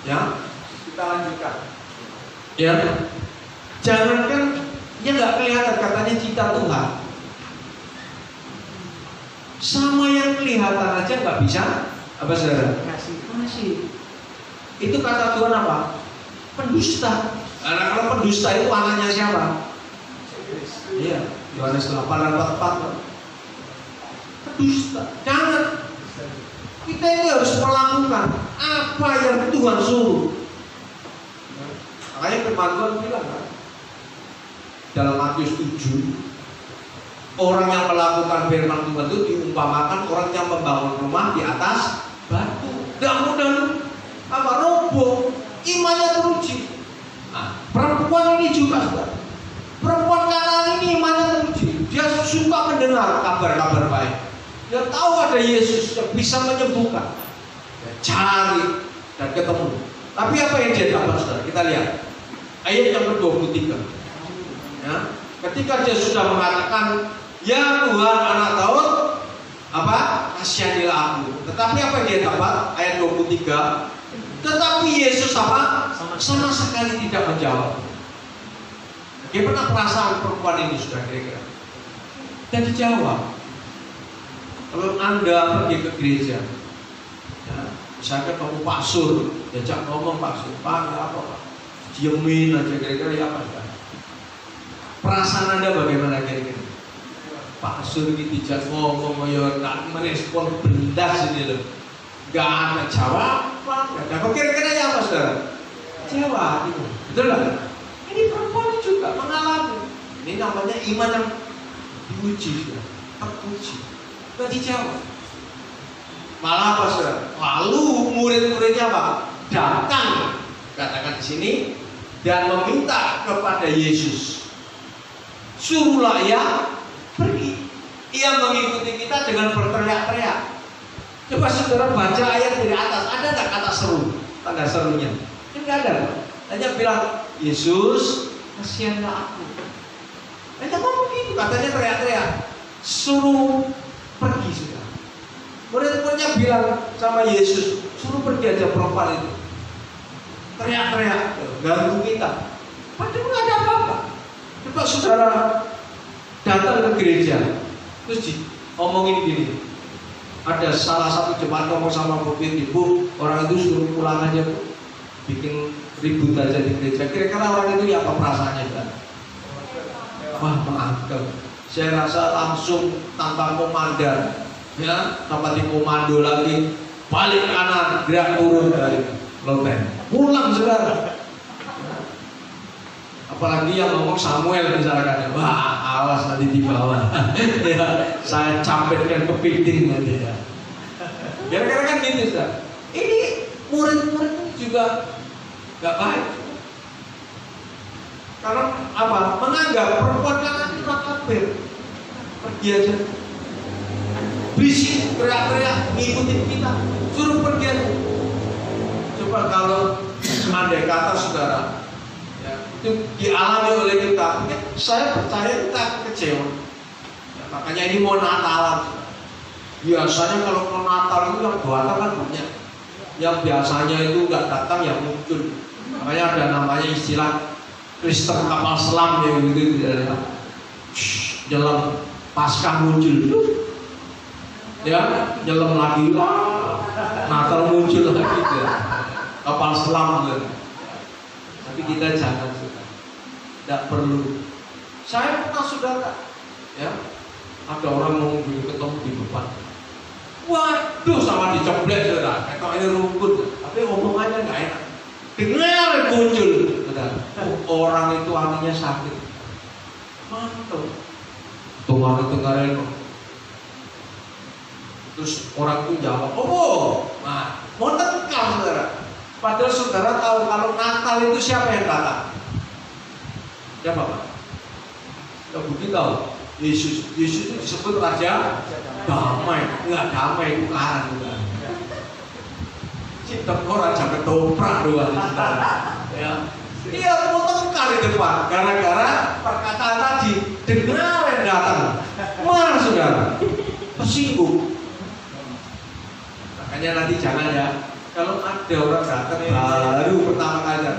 Ya, kita lanjutkan. Ya, jangankan yang nggak kelihatan katanya cinta Tuhan, sama yang kelihatan aja nggak bisa apa saudara? Kasih. Itu kata Tuhan apa? Pendusta. Karena kalau pendusta itu anaknya siapa? Iya, Yohanes 8:44. Pendusta. Jangan. Kita ini harus melakukan apa yang Tuhan suruh. Makanya firman Tuhan bilang kan, dalam Matius 7, orang yang melakukan firman Tuhan itu diumpamakan orang yang membangun rumah di atas batu. Tidak mudah roboh, imannya teruji. Nah, perempuan ini juga, perempuan kanan ini imannya teruji. Dia suka mendengar kabar-kabar baik. Dia tahu ada Yesus yang bisa menyembuhkan. Dia cari dan ketemu. Tapi apa yang dia dapat saudara? Kita lihat ayat yang ke-23. Ya, ketika dia sudah mengatakan, ya Tuhan anak Daud, apa? Kasihanilah aku. Tetapi apa yang dia dapat? Ayat 23. Tetapi Yesus apa? Sama sekali tidak menjawab. Bagaimana perasaan perempuan ini sudah kira-kira? Dan dijawab. Kalau Anda pergi ke gereja, ya, misalkan kamu Pak Sur, diajak ngomong Pak Sur, Pak, apa Pak? Diemin aja kira-kira ya apa? Perasaan Anda bagaimana kira-kira? Pak Sur dijak ngomong, ya nggak merespon benda sini loh, nggak ada jawaban, nggak ada. Kok kira-kira ya apa saudara? Jawab itu, betul lah. Ini perempuan juga mengalami. Ini namanya iman yang diuji, terpuji. Gak dijawab. Malah apa saudara? Lalu murid-muridnya apa? Datang, katakan di sini, dan meminta kepada Yesus, suruhlah ia pergi. Ia mengikuti kita dengan berteriak-teriak. Coba saudara baca ayat dari atas, ada nggak kata seru? Tanda serunya? Tidak ada. Hanya bilang, Yesus, kasihanlah aku. Tidak mau begitu, katanya teriak-teriak. Suruh pergi sudah. Murid-muridnya bilang sama Yesus, suruh pergi aja perempuan itu. Teriak-teriak, ganggu kita. Padahal nggak ada apa-apa. Coba saudara datang ke gereja, terus ngomongin gini. Ada salah satu jemaat ngomong sama Bu Fitri, Bu, orang itu suruh pulang aja, Bu. Bikin ribut aja di gereja. Kira-kira orang itu apa perasaannya, kan? Wah, maafkan. Saya rasa langsung tanpa komandan, ya, tanpa dikomando lagi, balik kanan, gerak turun dari loteng, pulang saudara. Apalagi yang ngomong Samuel misalkan, wah awas nanti di bawah, ya, saya campetkan kepiting nanti ya. Kira-kira kan gitu saudara. Ini murid-murid juga nggak baik. Karena apa? Menganggap perempuan kan nanti kafir. Pergi aja. Berisik, teriak-teriak, ngikutin kita. Suruh pergi aja. Coba kalau andai kata saudara, ya, itu dialami oleh kita, saya percaya kita kecewa. Ya, makanya ini mau Natalan. Biasanya kalau mau Natal itu yang datang kan banyak. Yang biasanya itu nggak datang yang muncul. Makanya ada namanya istilah Kristen kapal selam ya gitu ya. Nyelam pasca muncul, ya nyelam lagi, Natal muncul lagi ya. Kapal selam gitu. Tapi kita jangan suka, tidak perlu. Saya pernah saudara, ya ada orang mau ketemu di depan, waduh sama dicoblek saudara, kayak ini rukun, tapi omongannya nggak enak. Dengar muncul, orang itu hatinya sakit, mantul, dengar. Terus orang itu jawab, oh, nah, mau tekan saudara. Padahal saudara tahu kalau Natal itu siapa yang datang? Siapa Pak? Ya begitu tahu. Yesus itu disebut Raja Damai, enggak damai itu karan juga. Cinta orang jangan ketoprak doang. Ya, dia potong kali depan gara-gara perkataan tadi. Dengar yang datang, mana saudara? Tersinggung. Makanya nanti jangan ya. Kalau ada orang datang baru pertama kali,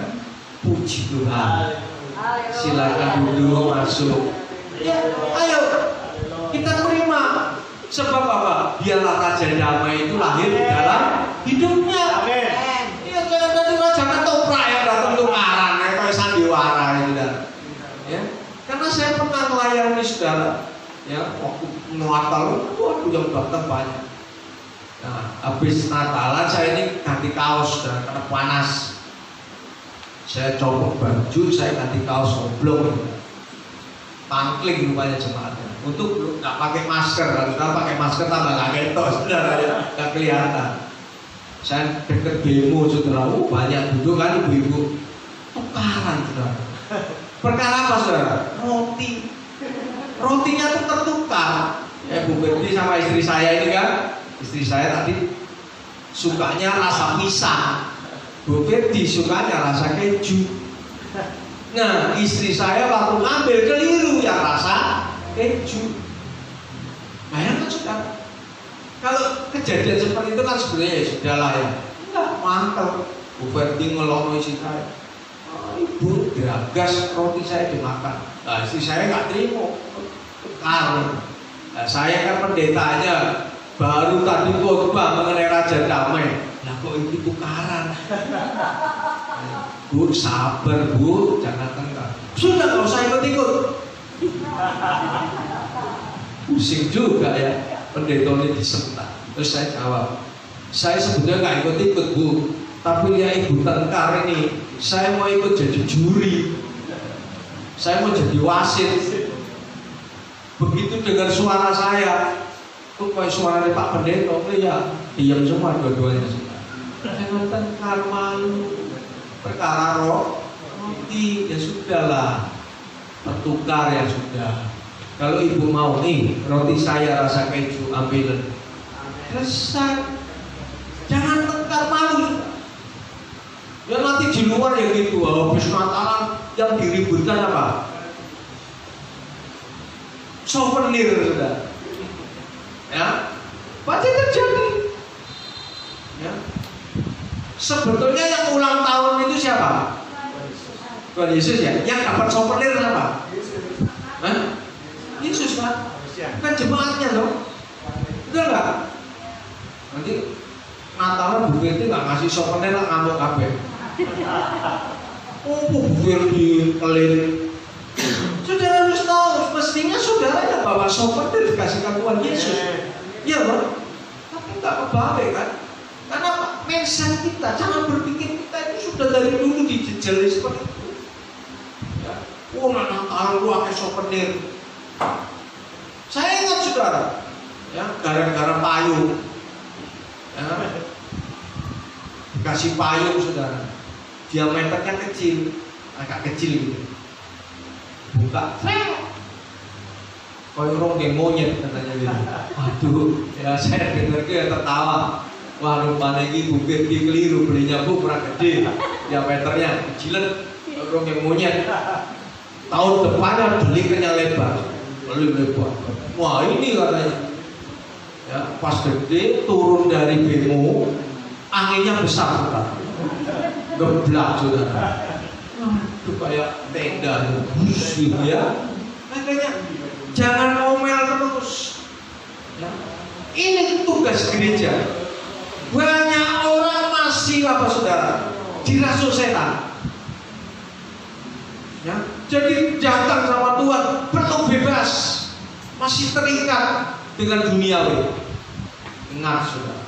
puji Tuhan. Silakan duduk masuk. Ya, ayo kita terima. Sebab apa? Biarlah Raja Damai itu lahir di dalam hidupnya. Amin. Iya, jangan tadi Raja ketoprak yang datang tukaran, kayak sandiwara gitu kan. Ya, karena saya pernah melayani saudara, ya waktu Natal, waduh yang datang banyak. Nah, habis Natalan saya ini ganti kaos dan karena panas. Saya copot baju, saya ganti kaos oblong. Pangkling rupanya jemaatnya. Untuk nggak pakai masker, kalau pakai masker tambah nggak ketok, saudara ya, nggak kelihatan. Saya deket demo saudara, banyak duduk kan ibu-ibu, tukaran saudara. Perkara apa saudara? Roti. Rotinya tuh tertukar. Ya Bu Betty sama istri saya ini kan, istri saya tadi sukanya rasa pisang, Bu Betty sukanya rasa keju. Nah, istri saya waktu ngambil keliru yang rasa keju. Bayangkan sudah. Kalau kejadian seperti itu kan sebenarnya ya sudahlah ya. Enggak, mantap. Bu Betty ngelong istri saya. Oh, ibu geragas roti saya dimakan. Nah, istri saya nggak terima. Karena nah, saya kan pendetanya baru tadi khotbah mengenai Raja Damai. Lah kok itu tukaran? Bu, sabar Bu, jangan tengkar. Sudah kalau saya ikut-ikut. Pusing juga ya, pendeta ini disentak. Terus saya jawab, saya sebetulnya nggak ikut-ikut Bu, tapi lihat Ibu tengkar ini, saya mau ikut jadi juri. Saya mau jadi wasit. Begitu dengar suara saya, Kok kayak suaranya Pak Pendeta, ya diam semua dua-duanya sudah. Jangan tengkar malu. Perkara roti ya sudahlah, bertukar ya sudah. Kalau ibu mau nih roti saya rasa keju ambil, selesai. Jangan tengkar malu. Ya nanti di luar ya gitu. Habis Natalan yang diributkan apa? Souvenir sudah. Ya, pasti terjadi. Ya. Sebetulnya yang ulang tahun itu siapa? Tuhan Yesus ya. Yang dapat souvenir siapa? Hah? Yesus kan? Kan jemaatnya loh. Betul nggak? Nanti Natalan Bu Kirti nggak ngasih souvenir lah ngamuk kabeh. Oh Bu Kirti kelin. Saudara harus tahu, mestinya saudara yang bawa souvenir dikasihkan Tuhan Yesus. Iya loh. Tapi nggak kebalik kan? Karena mindset kita, cara berpikir kita itu sudah dari dulu dijejali seperti itu. Ya. Oh, Natal lu pakai souvenir. Saya ingat saudara, ya gara-gara payung, ya, dikasih payung saudara, diameternya kecil, agak kecil gitu. Buka, koyo rongge monyet katanya gitu. Aduh, ya saya dengar ya tertawa. Wah, rupanya ini bukit di keliru, belinya bu kurang gede, diameternya kecilan, rongge monyet. Tahun depannya beli kenyal lebar, lebih lebar. Wah ini katanya, ya pas gede turun dari bemo, anginnya besar sudah, geblak saudara. Itu kayak tenda, bus gitu ya. Makanya jangan ngomel terus. Ya. Ini tugas gereja. Banyak orang masih apa saudara? Dirasuki setan. Ya, jadi datang sama Tuhan penuh bebas, masih terikat dengan duniawi. Ingat saudara,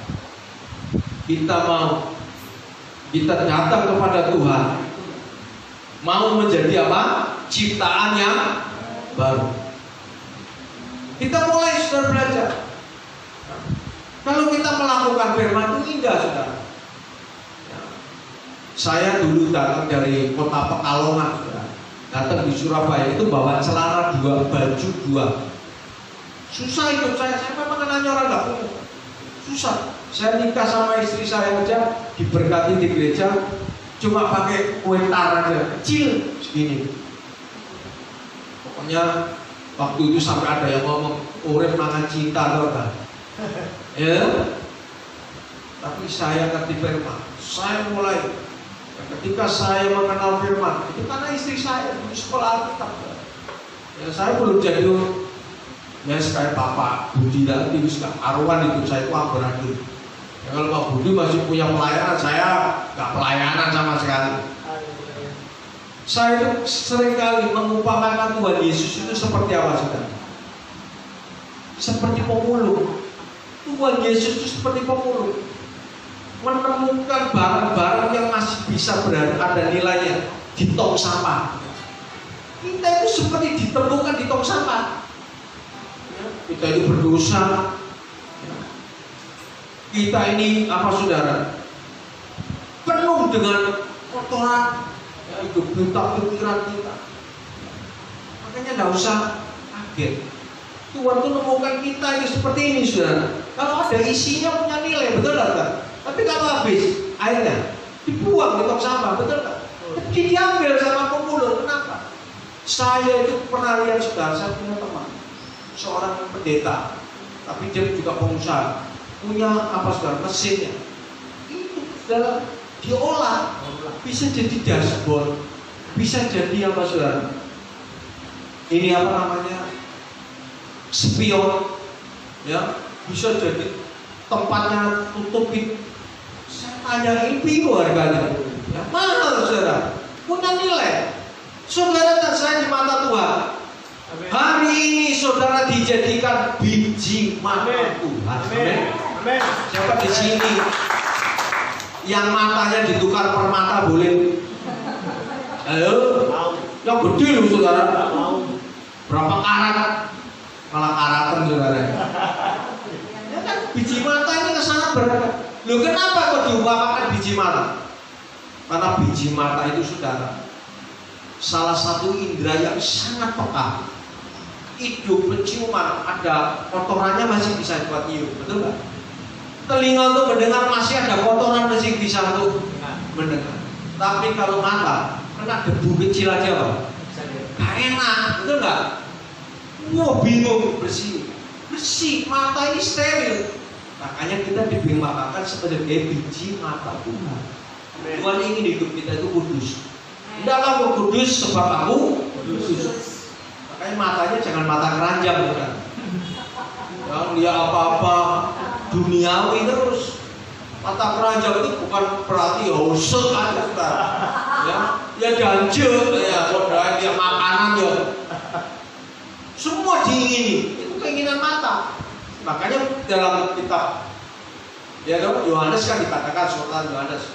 kita datang kepada Tuhan, mau menjadi apa? Ciptaan yang baru. Kita mulai sudah belajar. Kalau kita melakukan firman itu indah saudara. Ya. Saya dulu datang dari kota Pekalongan, saudara. Datang di Surabaya itu bawa celana 2, baju 2. Susah hidup saya memang kenanya orang gak punya. Susah. Saya nikah sama istri saya aja diberkati di gereja, cuma pakai kue tar aja, kecil segini. Pokoknya waktu itu sampai ada yang ngomong urip mangan cinta atau apa. Ya. Tapi saya ngerti firman. Saya mulai ketika saya mengenal firman itu karena istri saya di sekolah Alkitab. Ya, saya belum jadi ya sekali Bapak Budi nanti bisa aruan itu saya itu amburadul. Ya, kalau Pak Budi masih punya pelayanan, saya nggak pelayanan sama sekali. Saya itu seringkali mengumpamakan Tuhan Yesus itu seperti apa saudara? Seperti pemulung. Tuhan Yesus itu seperti pemulung, menemukan barang-barang yang masih bisa ada nilainya di tong sampah. Kita itu seperti ditemukan di tong sampah. Kita itu berdosa. Kita ini apa saudara? Penuh dengan kotoran. Ya, itu buta pikiran kita. Makanya nggak usah kaget. Tuhan itu menemukan kita ini seperti ini saudara. Kalau ada isinya punya nilai, betul nggak? Tapi kalau habis airnya dibuang di tong sampah, betul nggak? Jadi diambil sama pemulung. Kenapa? Saya itu pernah lihat saudara, saya punya teman, seorang pendeta, tapi dia juga pengusaha, punya apa saudara mesinnya. Itu saudara diolah, bisa jadi dashboard, bisa jadi apa saudara? Ini apa namanya? Spion, ya. Bisa jadi tempatnya tutupin. Saya tanya ini piro harganya? Ya, mahal saudara, punya nilai. Saudara dan saya di mata Tuhan. Amen. Hari ini saudara dijadikan biji mata Tuhan. Amin. Amin. Siapa di sini yang matanya ditukar per mata boleh? Ayo, yang gede loh saudara. Berapa karat? Malah karatan saudara. Biji mata ini sangat beragam. Loh, kenapa kok diumpamakan biji mata? Karena biji mata itu, saudara, salah satu indera yang sangat peka. Hidung, penciuman, ada kotorannya masih bisa buat nyium, betul nggak? Telinga untuk mendengar masih ada kotoran masih bisa untuk mendengar. Tapi kalau mata kena debu kecil aja, Pak, gak enak, betul nggak? Wah, bingung, bersih, mata ini steril. Makanya kita diberikan sebagai biji mata Tuhan. Tuhan ingin hidup kita itu kudus. Tidak kamu kudus sebab kamu kudus. Makanya matanya jangan mata keranjang, bukan? Yang lihat apa-apa duniawi terus. Mata keranjang itu bukan berarti hosek aja, saudara. Ya ganjel, ya saudara, dia makanan ya. Semua diingini, itu keinginan mata. Makanya dalam kitab Yohanes kan dikatakan, Sultan Yohanes,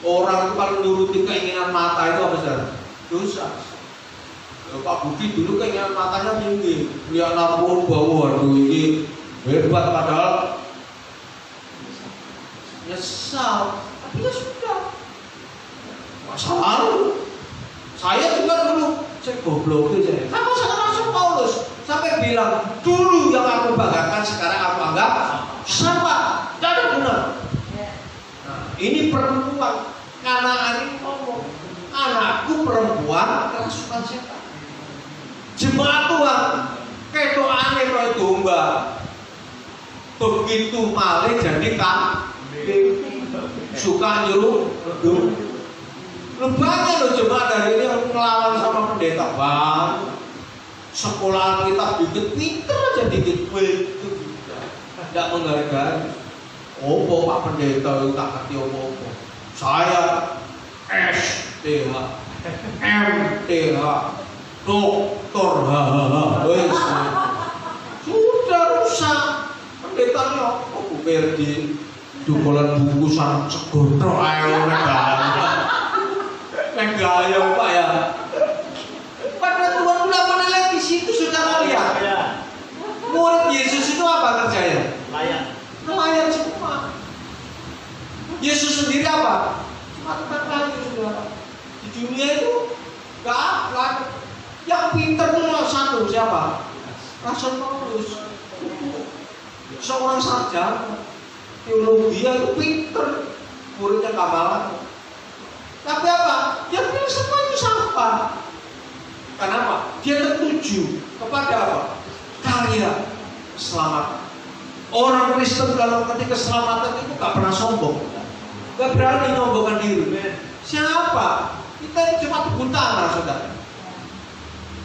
orang itu kalau nuruti keinginan mata itu apa, saudara? Dosa. Pak Budi dulu keinginan matanya tinggi, lihat narkoba, waduh ini hebat, padahal nyesal. Tapi ya sudah, masa lalu. Saya juga dulu, saya goblok itu saya. Sama Rasul Paulus sampai bilang, dulu yang aku banggakan sekarang aku anggap sama, tidak benar. Nah, ini perempuan, Kanaan ini ngomong, anakku perempuan kerasukan setan. Jemaat Tuhan, ketokane koyo domba. Begitu malih jadi kambing. Suka nyuruh banyak loh jemaat dari ini yang melawan sama pendeta, Bang. Sekolah kita dikit pinter aja dikit itu tidak menghargai. Opo Pak Pendeta itu tak ngerti opo-opo. Saya STH, MTH, doktor, sudah rusak. Pendetanya aku pergi dukulan bungkusan segotrok ayo megaya Pak ya. Pada Tuhan udah menilai di situ, saudara lihat. Murid Yesus itu apa kerjanya? Nelayan semua. Yesus sendiri apa? Cuma tukang kayu, saudara. Di dunia itu gak ada. Yang pintar itu cuma satu, siapa? Rasul Paulus. Seorang sarjana teologi itu pintar, muridnya Kamalan. Tapi apa? Dia bilang semua itu sampah. Kenapa? Dia tertuju kepada apa? Karya keselamatan. Orang Kristen kalau ketika keselamatan itu gak pernah sombong, gak berani nyombongkan diri. Siapa? Kita ini cuma tepuk tangan, saudara.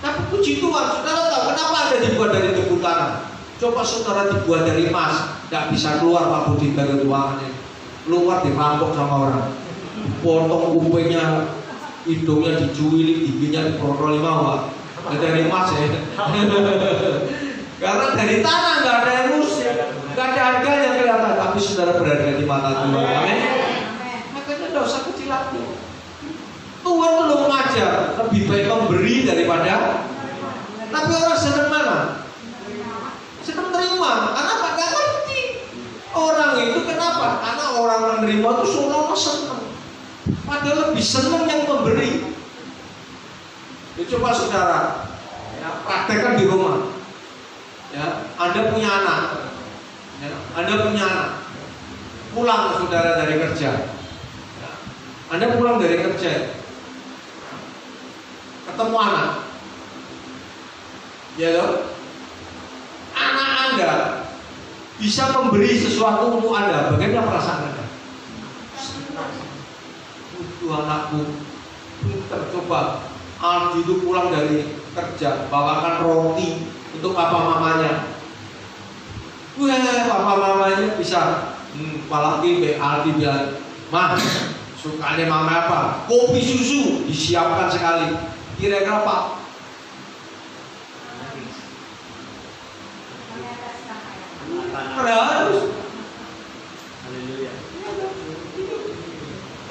Tapi puji Tuhan, saudara tahu kenapa Anda dibuat dari tepuk tangan? Coba saudara dibuat dari emas, gak bisa keluar Pak Budi dari ruangannya. Keluar dirampok sama orang. Potong kupingnya, hidungnya dicuili, giginya diprotol 5, Pak. Gak dari emas ya. Karena dari tanah gak ada yang ngurus, gak ada harganya kelihatan. Tapi saudara berharga di mata Tuhan. Amin. Makanya gak usah kecil hati. Tuhan belum mengajar, lebih baik memberi daripada. Tapi orang senang mana? Senang terima. Karena apa? Gak ngerti. Orang itu kenapa? Karena orang menerima itu seolah-olah senang. Padahal lebih senang yang memberi. Ya, coba saudara, ya, praktekkan di rumah. Ya, Anda punya anak. Ya, Anda punya anak. Pulang saudara dari kerja. Ya, Anda pulang dari kerja. Ketemu anak. Ya loh. Anak Anda bisa memberi sesuatu untuk Anda. Bagaimana perasaan Anda? Anakku pinter. Coba Aldi itu pulang dari kerja bawakan roti untuk papa mamanya. Wah, papa mamanya bisa apalagi Aldi bilang, "Mah, sukanya mama apa? Kopi susu disiapkan sekali." Kira-kira Pak harus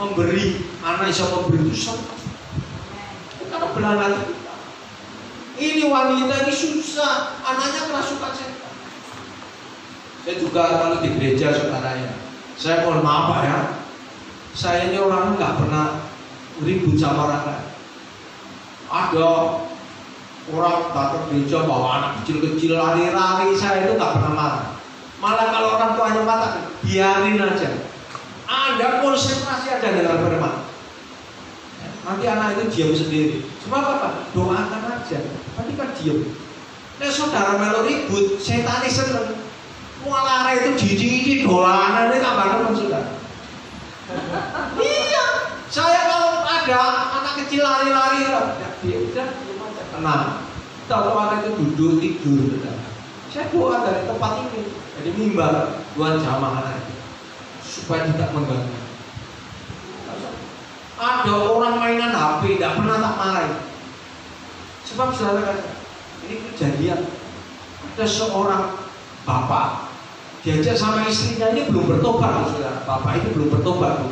memberi. Anak bisa memberi itu karena belangan kita. Ini wanita ini susah, anaknya kerasukan setan. Saya juga kalau di gereja saudaranya, saya mohon maaf Pak ya, saya ini orang nggak pernah ribut sama orang lain. Ada orang datang gereja bawa anak kecil-kecil lari-lari, saya itu nggak pernah marah. Malah kalau orang tuanya marah, biarin aja. Anda konsentrasi aja dengan firman. Nanti anak itu diam sendiri. Sebab apa? Doakan aja. Tapi kan diam. Nah saudara melo ribut, setani seneng. Mualara itu jijik dolanan ini tambah teman saudara. Iya. Saya kalau ada anak kecil lari-lari, ya dia udah tenang. Tahu anak itu duduk tidur saudara. Saya doa dari tempat ini, jadi mimbar buat jamaah anak itu supaya tidak mengganggu. Ada orang mainan HP, tidak pernah tak marahi. Sebab saudara, ini kejadian. Ada seorang bapak diajak sama istrinya, ini belum bertobat, saudara. Bapak itu belum bertobat,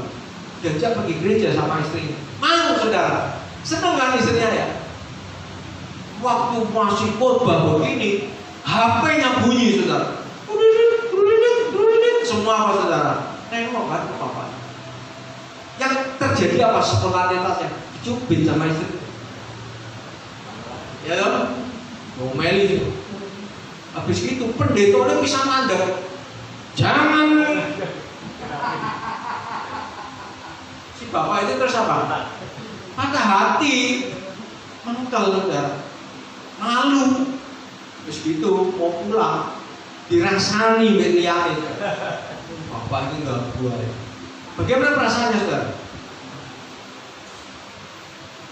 diajak pergi gereja sama istrinya. Mau saudara, senang kan istrinya ya? Waktu masih khotbah begini, HP-nya bunyi saudara. Semua apa saudara? Nengok kan ke bapak. Yang terjadi apa spontanitasnya? Cubit sama istri. Ya kan? Ngomeli. Habis itu pendetanya bisa mandek. Jangan. Si bapak itu terus apa? Patah hati. Mangkal saudara. Malu. Terus gitu mau pulang. Dirasani beliau. Bapak itu nggak buat. Bagaimana perasaannya saudara?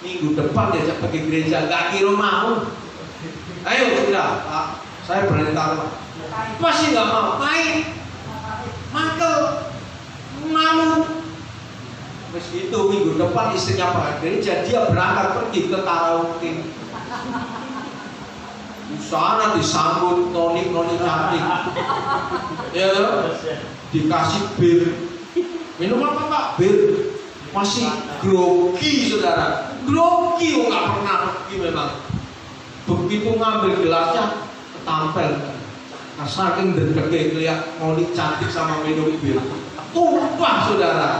Minggu depan diajak pergi gereja, gak kira mau. Ayo tidak, Pak, saya berani taruh. Pasti nggak mau, main, makel, malu. Terus itu minggu depan istrinya pergi gereja, dia berangkat pergi ke karaoke. Di sana disambut noni cantik, ya, dikasih bir. Minum apa Pak? Bir. Masih grogi saudara. Grogi nggak pernah pergi memang. Begitu ngambil gelasnya ketampel. Nah, saking deg-degnya lihat Monik cantik sama minum bir. Tumpah saudara.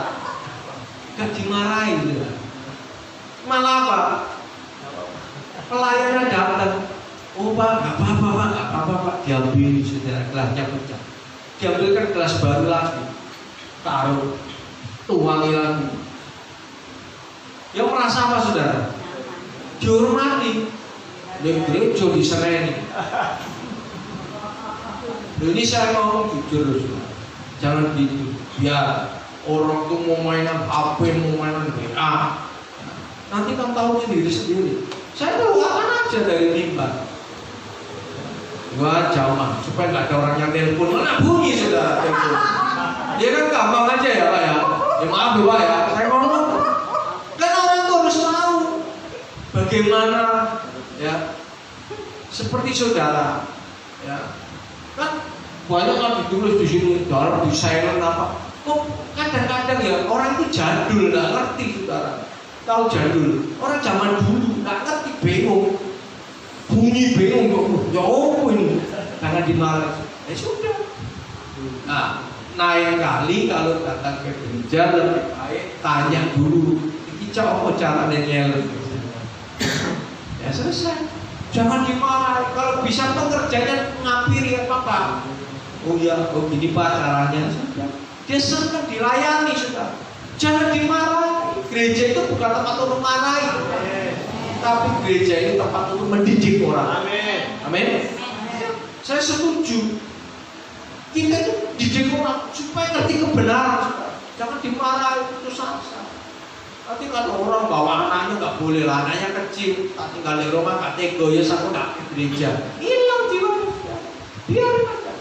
Gak dimarahin saudara. Malah apa? Pelayannya datang. Oh Pak, nggak apa-apa Pak, nggak apa-apa Pak. Diambil saudara, gelasnya pecah. Diambilkan gelas baru lagi. Taruh, tuangi lagi. Yang merasa apa saudara? Dihormati. Di gereja disereni. Ini saya ngomong jujur saudara. Jangan gitu. Biar orang tuh mau mainan HP, mau mainan WA. Nanti kan tahu sendiri. Saya doakan aja dari mimbar. Wah jamaah supaya nggak ada orang yang telepon. Mana bunyi saudara telepon? Dia kan gampang aja ya Pak ya. Ya maaf Pak ya, saya ngomong. Kan orang itu harus tahu bagaimana ya. Seperti saudara, ya. Kan banyak kan ditulis di sini, dalam di silent apa. Kok kadang-kadang ya orang itu jadul, nggak ngerti saudara. Tahu jadul, orang zaman dulu nggak ngerti, bingung. Bunyi bingung kok. Ya apa ini? Jangan dimarah. Ya sudah. Lain kali kalau datang ke gereja lebih baik tanya dulu, ini apa caranya nyel? Ya selesai. Jangan dimarahi. Kalau bisa tuh kerjanya ngampiri ya Pak. Oh iya, oh gini Pak caranya. Sudah. Dia senang dilayani sudah. Jangan dimarahi. Gereja itu bukan tempat untuk marahi, tapi gereja itu tempat untuk mendidik orang. Amin. Saya setuju. Kita itu didik orang supaya ngerti kebenaran. Jangan dimarahi itu saja. Nanti kalau orang bawa anaknya nggak boleh lah, anaknya kecil, tak tinggal di rumah, nggak tega ya aku nggak ke gereja. Hilang jiwanya. Biarin aja.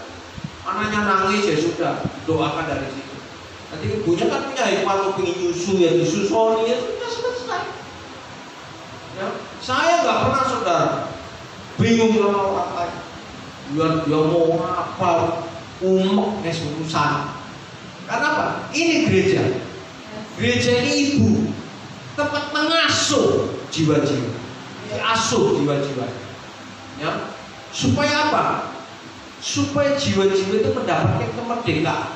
Anaknya nangis ya sudah, doakan dari situ. Nanti ibunya kan punya hikmat untuk ingin nyusu ya disusoni ya sudah selesai. Ya, saya nggak pernah saudara bingung sama orang lain. Dia mau apa? Umek urusan. Karena apa? Ini gereja. Gereja ini ibu, tempat mengasuh jiwa-jiwa, asuh jiwa-jiwa. Ya, supaya apa? supaya jiwa-jiwa itu mendapatkan kemerdekaan.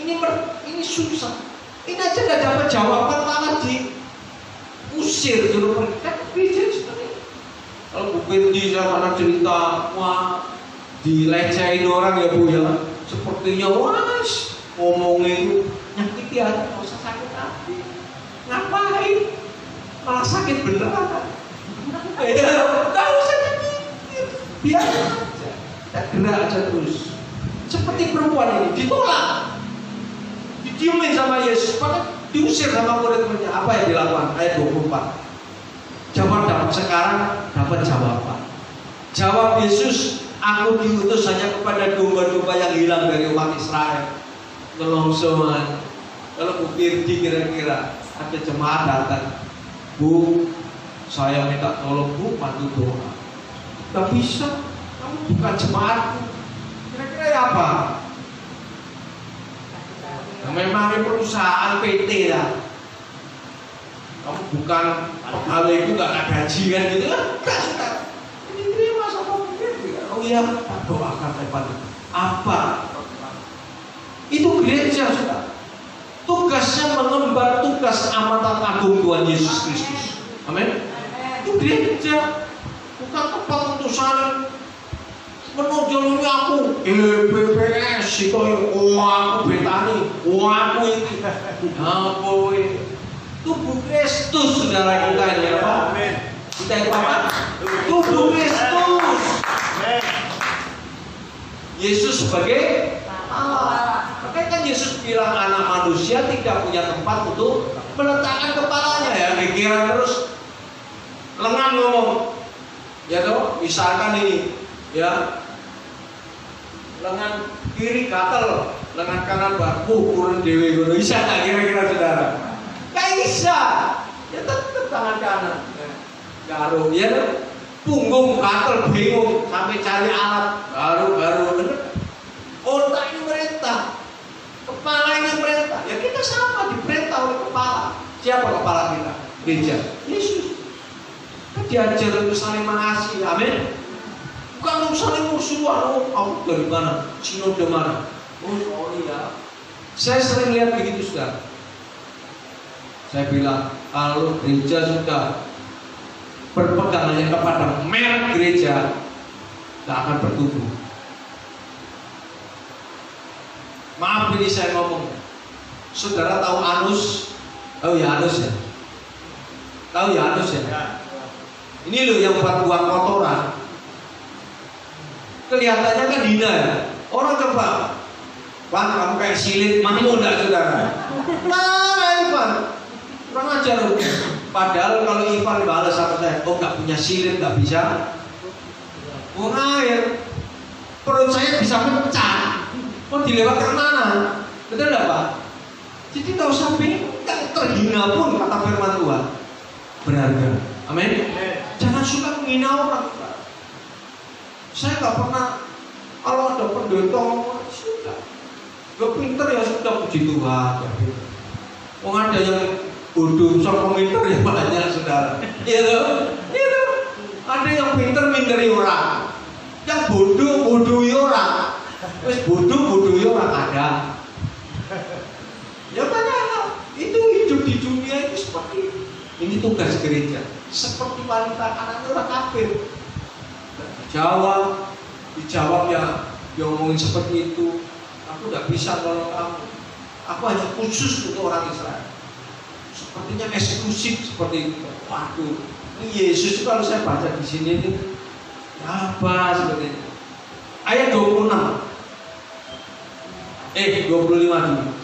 Ini susah. Ini aja nggak dapat jawaban, malah diusir suruh pergi. Kan gereja seperti ini. Kalau Bu Pirdi sama anak cerita, wah dilecehin orang ya Bu ya, sepertinya wah ngomongnya itu nyakiti hati, nggak usah sakit hati. Ngapain? Malah sakit beneran. Ya, nggak usah nyakit, biar aja, kita gerak aja terus. Seperti perempuan ini ditolak, didiemin sama Yesus, bahkan diusir sama murid-muridnya. Apa yang dilakukan? Ayat 24. Dapat sekarang dapat jawaban. Jawab Yesus, aku diutus hanya kepada domba-domba yang hilang dari umat Israel. Nelongsoan. Kalau Bu Pirdi kira-kira ada jemaat datang, Bu, saya minta tolong Bu, bantu doa. Gak bisa, kamu bukan jemaatku. Kira-kira ya apa? Nah, memang ini perusahaan PT ya. Kamu bukan hal itu gak ada gaji kan gitu kan? Ini terima sama Bu Pirdi. Oh iya, doakan hebat. Apa? Itu gereja sudah. Tugasnya mengemban tugas amatan agung Tuhan Yesus Kristus. Amin. Itu gereja, bukan tempat untuk saling menonjolnya aku. BPS itu, aku betani, aku ini. Apa ini? Tubuh Kristus saudara kita ini apa? Kita itu apa? Tubuh Kristus. Yesus sebagai Allah. Makanya kan Yesus bilang anak manusia tidak punya tempat untuk meletakkan kepalanya ya. Pikiran terus lengan ngomong. Ya toh, misalkan ini ya. Lengan kiri gatel, lengan kanan baku kurang dewe ngono. Bisa enggak kira-kira saudara? Enggak bisa. Ya tetap tangan kanan. Garu ya toh. Punggung gatel bingung sampai cari alat baru otak ini merintah, kepala ini merintah. Ya kita sama diperintah oleh kepala. Siapa kepala kita? Gereja Yesus. Kita diajar untuk saling mengasihi. Amin. Bukan untuk saling musuhan. Oh, aku dari mana? Cino dari mana? Oh iya. Saya sering lihat begitu sudah. Saya bilang kalau gereja sudah berpegang hanya kepada merek gereja, tidak akan bertumbuh. Maaf ini saya ngomong. Saudara tahu Anus? Tahu ya Anus ya? Tahu ya Anus ya? Ini loh yang buat buang kotoran. Kelihatannya kan hina ya. Orang coba, Pak kamu kayak silit, mau enggak saudara? Nah Ivan, kurang ajar loh. Padahal kalau Ivan balas sama saya, oh nggak punya silit, nggak bisa buang air. Perut saya bisa pecah. Mau dilewatkan mana? Betul nggak Pak? Jadi nggak usah bingung, nggak terhina pun kata firman Tuhan berharga. Amin. Jangan suka menghina orang. Saya nggak pernah kalau ada pendeta sudah nggak pinter ya sudah puji Tuhan. Wong ada yang bodoh sok pinter ya banyak saudara. Itu. Ada yang pinter minteri orang, yang bodoh orang. Wes bodoh orang ada. Ya banyak. Itu hidup di dunia itu seperti itu. Ini tugas gereja. Seperti wanita anak orang kafir. Dijawab ya ngomongin seperti itu. Aku nggak bisa kalau kamu. Aku hanya khusus untuk orang Israel. Sepertinya eksklusif seperti itu. Waduh, ini Yesus kalau saya baca di sini ini apa seperti itu. Ayat 26. 25 dulu.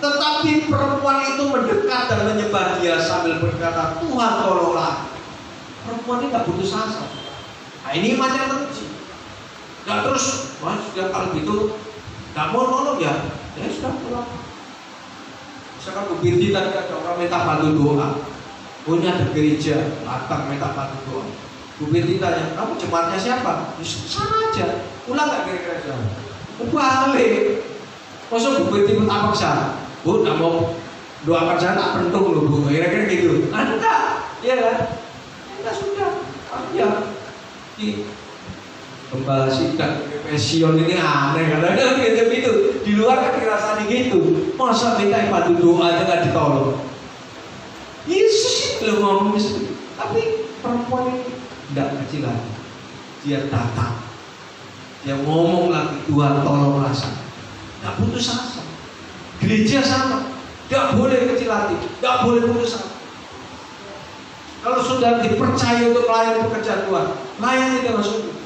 Tetapi perempuan itu mendekat dan menyembah dia sambil berkata, Tuhan tolonglah. Perempuan ini nggak putus asa. Nah ini macam terus. Nggak terus, wah sudah kalau gitu nggak mau nolong ya sudah pulang. Misalkan Bu Pirdi tadi ada orang minta bantu doa. Oh ini ada gereja, datang minta bantu doa. Bu Pirdi tanya, kamu jemaatnya siapa? Sana aja, pulang nggak kira-kira? Balik. Masuk Bu Pirdi minta paksa. Bu, nggak mau doakan saya tak pentung loh Bu, kira-kira gitu. Enggak, iya kan? Enggak sudah, ya. Gembala sidang pensiun ini aneh kadang-kadang gitu. Di luar kan dirasani gitu. Masa minta bantu doa aja nggak ditolong. Yesus itu loh ngomong gitu. Tapi perempuan ini tidak kecil lagi. Dia datang. Dia ngomong lagi, Tuhan tolonglah saya. Tidak putus asa. Gereja sama. Tidak boleh kecil hati. Tidak boleh putus asa. Kalau sudah dipercaya untuk melayani pekerjaan Tuhan, layani dengan sungguh.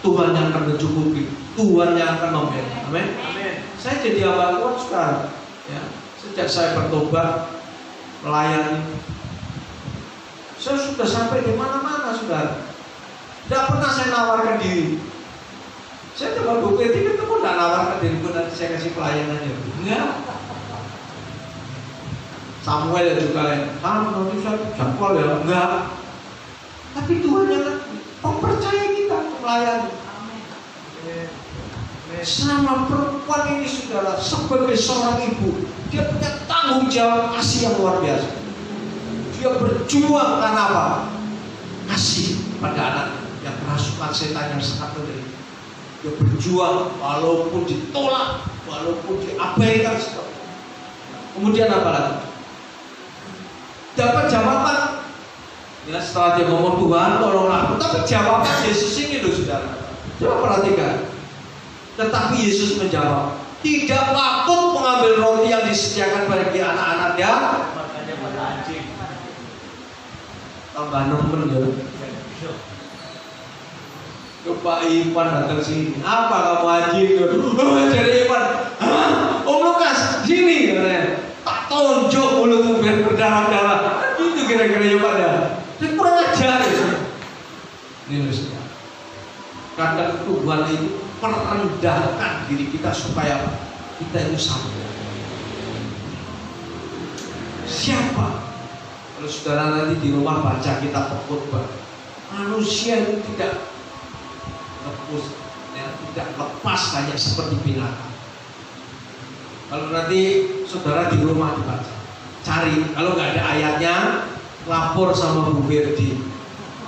Tuhan yang akan mencukupi, Tuhan yang akan memberi. Amin. Saya jadi hamba Tuhan sekarang. Ya, sejak saya bertobat melayani, saya sudah sampai di mana-mana sudah. Tidak pernah saya nawarkan diri. Saya coba bukti ketemu tidak nawarkan diri pun nanti saya kasih pelayanannya. Enggak. Samuel juga nanti saya jadwal ya. Enggak. Tapi Tuhan yang mempercayai kita melayani. Sama perempuan ini saudara, sebagai seorang ibu, dia punya tanggung jawab kasih yang luar biasa. Dia berjuang karena apa? Kasih pada anak yang kerasukan setan yang sangat menderita. Dia berjuang walaupun ditolak, walaupun diabaikan. Kemudian apa lagi? Dapat jawaban. Ya, setelah dia ngomong Tuhan tolonglah aku, tapi jawaban Yesus ini loh saudara. Coba perhatikan. Tetapi Yesus menjawab, tidak patut mengambil roti yang disediakan bagi anak-anaknya, makanya pada anjing. Tambah nemen ya. Coba Ipan datang sini. Apa kamu anjing? Jadi Ipan, Om Lukas sini katanya. Tak tonjok mulutmu biar berdarah-darah. Itu kira-kira Ipan ya. Dia kurang ajar ya. Ini loh. Kadang Tuhan itu merendahkan diri kita supaya kita itu sama. Siapa? Kalau saudara nanti di rumah baca kitab Khotbah, manusia itu tidak lepas, ya, tidak lepas hanya seperti binatang. Kalau nanti saudara di rumah dibaca, cari. Kalau nggak ada ayatnya, lapor sama Bu Berdi.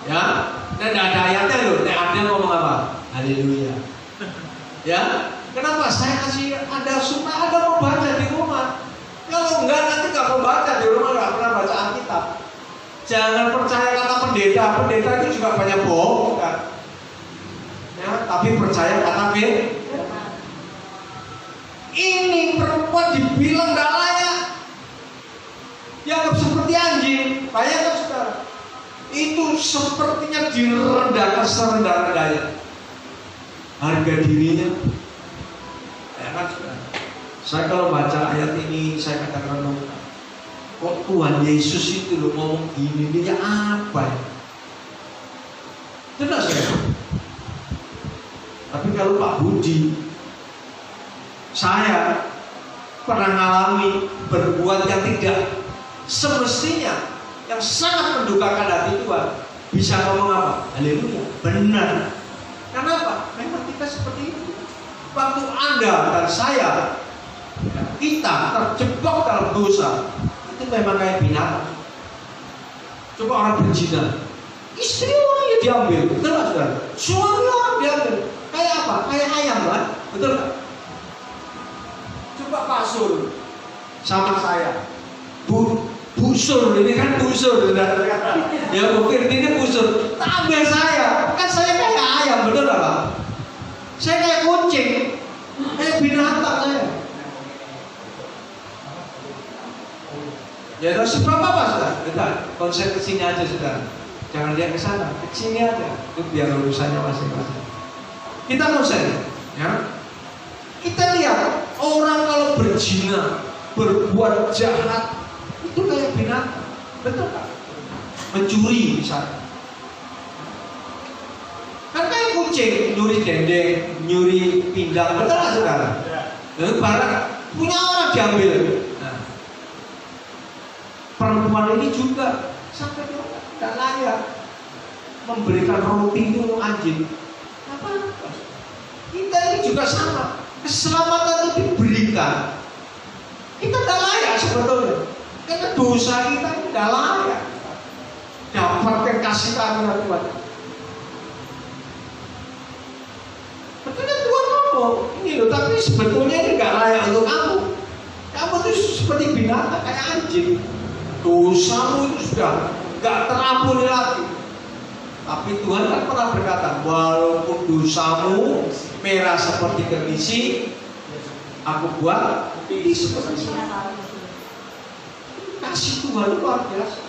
Ya, dan nggak ada ayatnya loh. Ada ngomong apa? Haleluya. Ya, kenapa saya kasih Anda supaya Anda mau baca di rumah? Kalau enggak nanti nggak mau baca di rumah, nggak pernah baca Alkitab. Jangan percaya kata pendeta. Pendeta itu juga banyak bohong kan? Ya, tapi percaya kata pendeta. Ini perempuan dibilang nggak layak, dianggap seperti anjing. Bayangkan saudara, itu sepertinya direndahkan serendah-rendahnya. Harga dirinya, ya kan? Saya kalau baca ayat ini, saya katakan, kok Tuhan Yesus itu loh ngomong gini, dia apa ya? Tidak saya. Tapi kalau Pak Budi, saya pernah mengalami berbuat yang tidak semestinya, yang sangat mendukakan hati Tuhan, bisa ngomong apa? Haleluya, benar. Kenapa? Memang kita seperti itu. Waktu Anda dan saya, kita terjebak dalam dosa, itu memang kayak binatang. Coba orang berzina, istri orang yang diambil, betul nggak saudara? Suami orang diambil, kayak apa? Kayak ayam kan? Betul nggak? Coba Pak Sur sama saya, busur, ini kan busur, saudara. Ya mungkin ini busur, ambil saya, kan saya kayak ayam, betul nggak Pak? Saya kayak kucing, kayak binatang saya. Ya terus sebab apa sudah? Bentar, konsep kesini aja sudah. Jangan lihat ke sana, ke sini aja. Itu biar urusannya masing-masing. Kita konsep, ya. Kita lihat orang kalau berzina, berbuat jahat, itu kayak binatang, betul kan? Mencuri misalnya. Kan kayak kucing, nyuri dendeng, nyuri pindang, betul nggak saudara? Lalu barang punya orang diambil. Nah, perempuan ini juga sampai tidak layak memberikan roti itu anjing. Apa? Kita ini juga sama. Keselamatan itu diberikan. Kita tidak layak sebetulnya. Karena dosa kita tidak layak dapatkan kasih karunia Tuhan. Betulnya Tuhan ngomong, ini loh, tapi sebetulnya ini gak layak untuk kamu. Kamu tuh seperti binatang, kayak anjing. Dosamu itu sudah gak terampuni lagi. Tapi Tuhan kan pernah berkata, walaupun dosamu merah seperti kemisi, aku buat putih seperti salju. Kasih Tuhan luar biasa.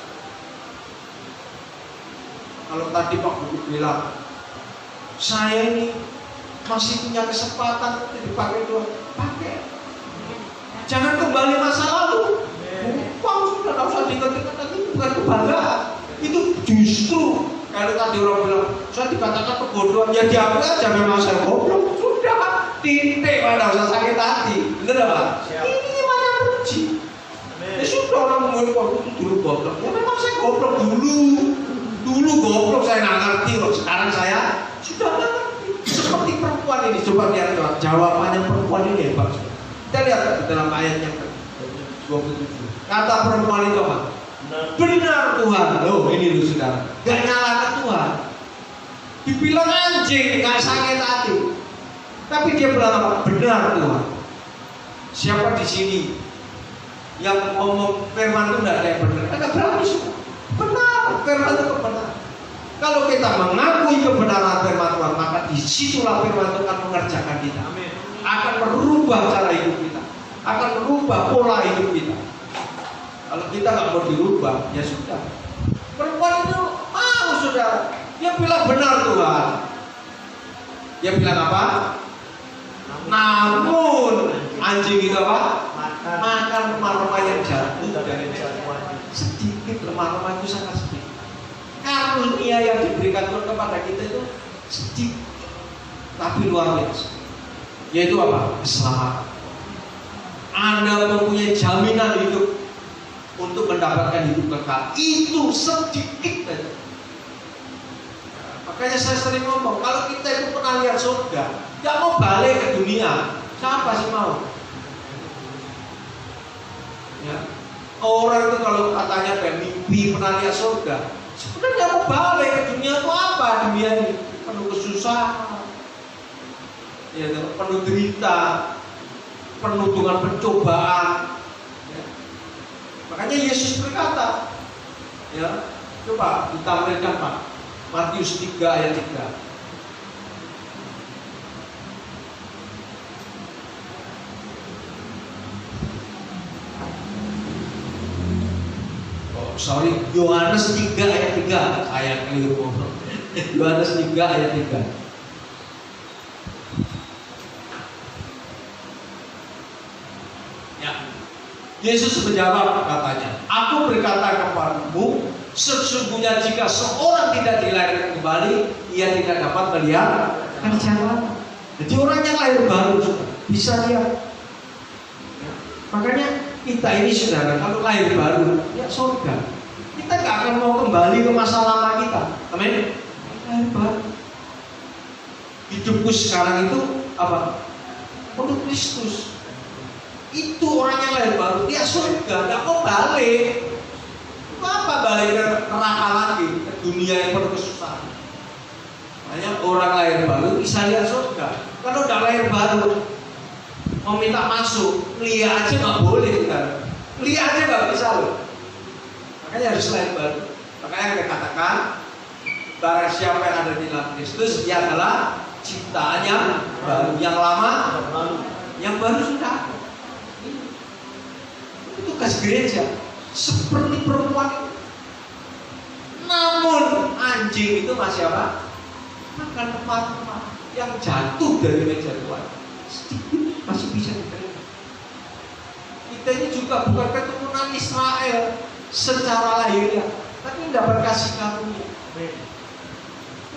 Kalau tadi Pak Guru bilang, saya ini masih punya kesempatan untuk dipakai Tuhan, pakai. Jangan kembali masa lalu. Uang sudah tak usah diingat-ingat, itu bukan kebanggaan. Itu justru kalau tadi orang bilang, saya dikatakan kebodohan, ya diambil aja memang saya goblok. Sudah, titik, tidak usah sakit hati. Bener Pak? Ini mana puji. Ya sudah, orang ngomongin waktu itu dulu goblok. Ya memang saya goblok dulu. Dulu goblok saya nggak ngerti loh. Sekarang saya sudah ngerti. Seperti perempuan ini, coba lihat jawabannya perempuan ini hebat. Kita lihat di dalam ayat yang 27. Kata perempuan itu apa? Benar Tuhan. Loh ini loh saudara, gak nyalakan Tuhan. Dibilang anjing, gak sakit hati. Tapi dia bilang apa? Benar Tuhan. Siapa di sini yang ngomong firman itu tidak ada yang benar? Agak berani semua. Benar, firman itu benar. Kalau kita mengakui kebenaran firman Tuhan, maka disitulah firman Tuhan akan mengerjakan kita. Amin. Akan merubah cara hidup kita, akan merubah pola hidup kita. Kalau kita nggak mau dirubah, ya sudah. Perempuan itu mau saudara. Dia bilang benar Tuhan. Dia bilang apa? Namun anjing itu apa? Makan remah-remah yang jatuh dari jatuhan. Sedikit remah-remah itu sangat sedikit. Karunia yang diberikan Tuhan kepada kita itu sedikit, tapi luar biasa. Yaitu apa? Keselamatan. Anda mempunyai jaminan hidup untuk mendapatkan hidup kekal. Itu sedikit saja. Makanya saya sering ngomong, kalau kita itu pernah lihat surga, gak mau balik ke dunia. Siapa sih mau? Ya. Orang itu kalau katanya kayak mimpi pernah lihat surga, sebenarnya mau balik ke dunia itu apa? Dunia ini penuh kesusahan, ya, penuh derita, penuh dengan pencobaan. Ya. Makanya Yesus berkata, ya, coba ditampilkan Pak, Matius 3 ayat 3. Sorry, Yohanes 3 ayat 3. Saya keliru ngomong. Yohanes 3 ayat 3. Ya. Yesus menjawab katanya, aku berkata kepadamu, sesungguhnya jika seorang tidak dilahirkan kembali, ia tidak dapat melihat kerjaan. Jadi orang yang lahir baru bisa lihat. Ya. Makanya kita ini saudara, kalau lahir baru, ya surga. Kita gak akan mau kembali ke masa lama kita. Amin. Lahir baru. Hidupku sekarang itu apa? Menurut Kristus. Itu orang yang lahir baru, dia surga, gak mau balik. Apa balik ke neraka lagi, ke dunia yang penuh kesusahan? Makanya orang lahir baru bisa lihat surga. Kalau udah lahir baru, mau minta masuk, lihat aja nggak boleh kan? Lihat aja nggak bisa loh. Makanya harus lahir baru. Makanya kita katakan, barang siapa yang ada di dalam Kristus, dia adalah ciptaan yang baru. Yang lama, yang baru sudah. Itu tugas gereja. Seperti perempuan itu. Namun anjing itu masih apa? Makan remah-remah yang jatuh dari meja Tuhan. Sedikit masih bisa diterima. Kita ini juga bukan keturunan Israel secara lahiriah, tapi mendapat kasih karunia.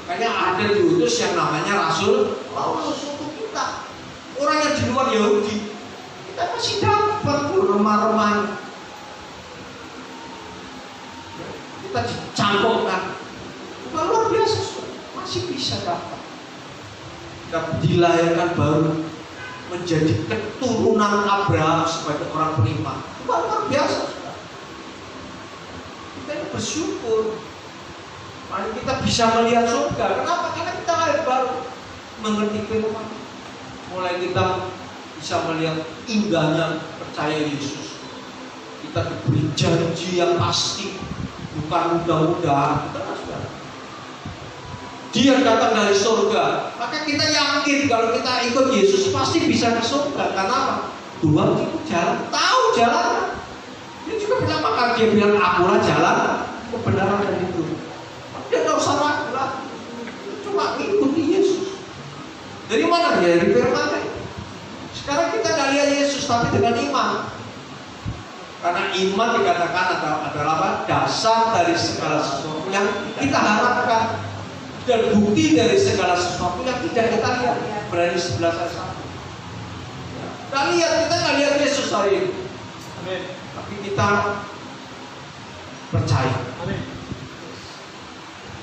Makanya ada diutus yang namanya Rasul Paulus untuk kita. Orang yang di luar Yahudi, kita masih dapat remah-remah. Kita dicangkokkan, bukan luar biasa, masih bisa dapat. Kita dilahirkan baru, menjadi keturunan Abraham sebagai orang beriman. Bukan luar biasa. Kita ini bersyukur. Mari kita bisa melihat surga. Kenapa? Karena kita lahir baru. mengerti firman, mulai kita bisa melihat indahnya percaya Yesus. Kita diberi janji yang pasti, bukan mudah-mudahan. Dia datang dari surga, maka kita yakin kalau kita ikut Yesus pasti bisa ke surga. Karena apa? Tuhan itu jalan, tahu jalan. Dia juga bilang, maka dia bilang, akulah jalan kebenaran dan hidup. Dia tidak usah ragu lah, cuma ikuti Yesus. Dari mana dia? Dari firman. Sekarang kita tidak lihat Yesus, tapi dengan iman. Karena iman dikatakan adalah apa? Dasar dari segala sesuatu yang kita harapkan dan bukti dari segala sesuatu yang tidak kita lihat. Berani 11 ayat 1. Kita lihat, kita nggak lihat Yesus hari ini. Amin. Tapi kita percaya. Amin.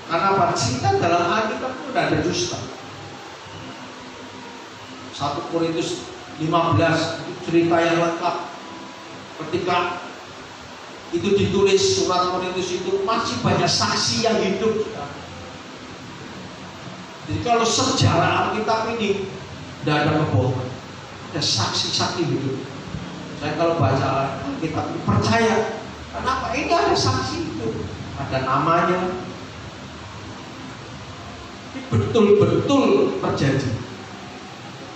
Karena apa? Cinta dalam Alkitab itu tidak ada dusta. 1 Korintus 15 itu cerita yang lengkap. Ketika itu ditulis surat Korintus itu masih banyak saksi yang hidup. Jadi kalau sejarah Alkitab ini tidak ada kebohongan, ada saksi-saksi hidup. Saya kalau baca Alkitab ini percaya. Kenapa? Ini ada saksi hidup, ada namanya. Ini betul-betul terjadi.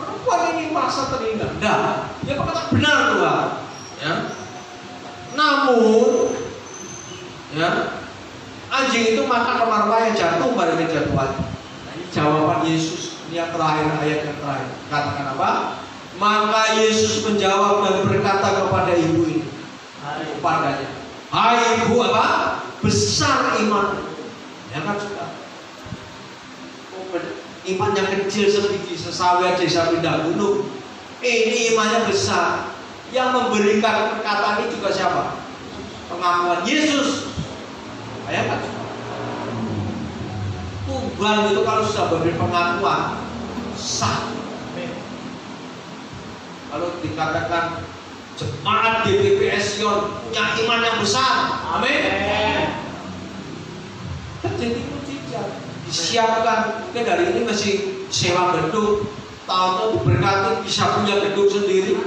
Perempuan ini merasa terhina. Nah, dia berkata benar Tuhan. Ya. Namun, ya, anjing itu makan rempah-rempah yang jatuh pada meja Tuhan. Nah, ini jawaban Yesus. Ini yang terakhir, ayat yang terakhir. Katakan apa? Maka Yesus menjawab dan berkata kepada ibu ini, kepadanya, hai ibu apa? Besar iman. Ya kan sudah. Iman yang kecil sebiji sesawi aja bisa pindah gunung. Ini imannya besar. Yang memberikan perkataan ini juga siapa? Pengakuan Yesus. Ya kan? Tuhan itu kalau sudah beri pengakuan sah. Kalau dikatakan jemaat GBPS Sion punya iman yang besar, amin. Terjadi mujizat, disiapkan. Mungkin hari ini masih sewa gedung, tahun-tahun diberkati bisa punya gedung sendiri.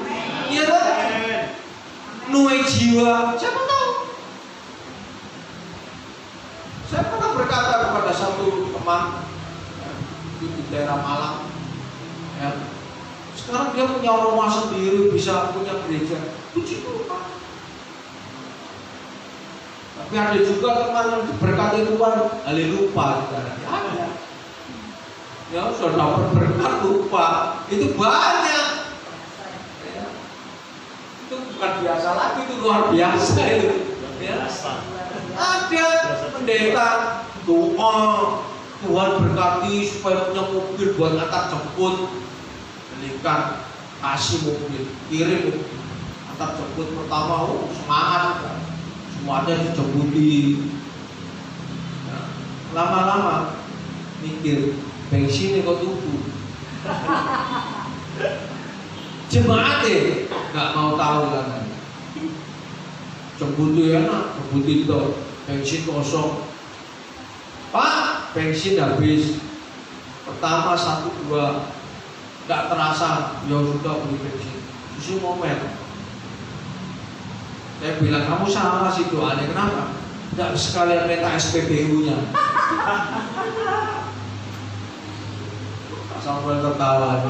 Iya kan? Nuai jiwa, siapa tahu? Saya pernah berkata kepada satu teman di daerah Malang, ya, sekarang dia punya rumah sendiri, bisa punya gereja. Puji Tuhan. Tapi ada juga teman yang diberkati Tuhan, lupa ada. Ya sudah dapat berkat lupa, itu banyak. Ya. Itu bukan biasa lagi, itu luar biasa itu. Ya. Ada pendeta doa Tuhan berkati supaya punya mobil buat antar jemput, belikan, kasih mobil, kirim mobil, antar jemput pertama, semangat, semuanya dijemputi. Nah, lama-lama mikir bensin kok tubuh. Jemaat nggak mau tahu kan. Jemput enak, jemput itu bensin kosong. Pak, bensin habis. Pertama 1, 2 nggak terasa, ya sudah beli bensin. Susu momen. Saya bilang kamu salah sih doanya, kenapa? Nggak sekalian minta SPBU-nya. Sampai tertawa.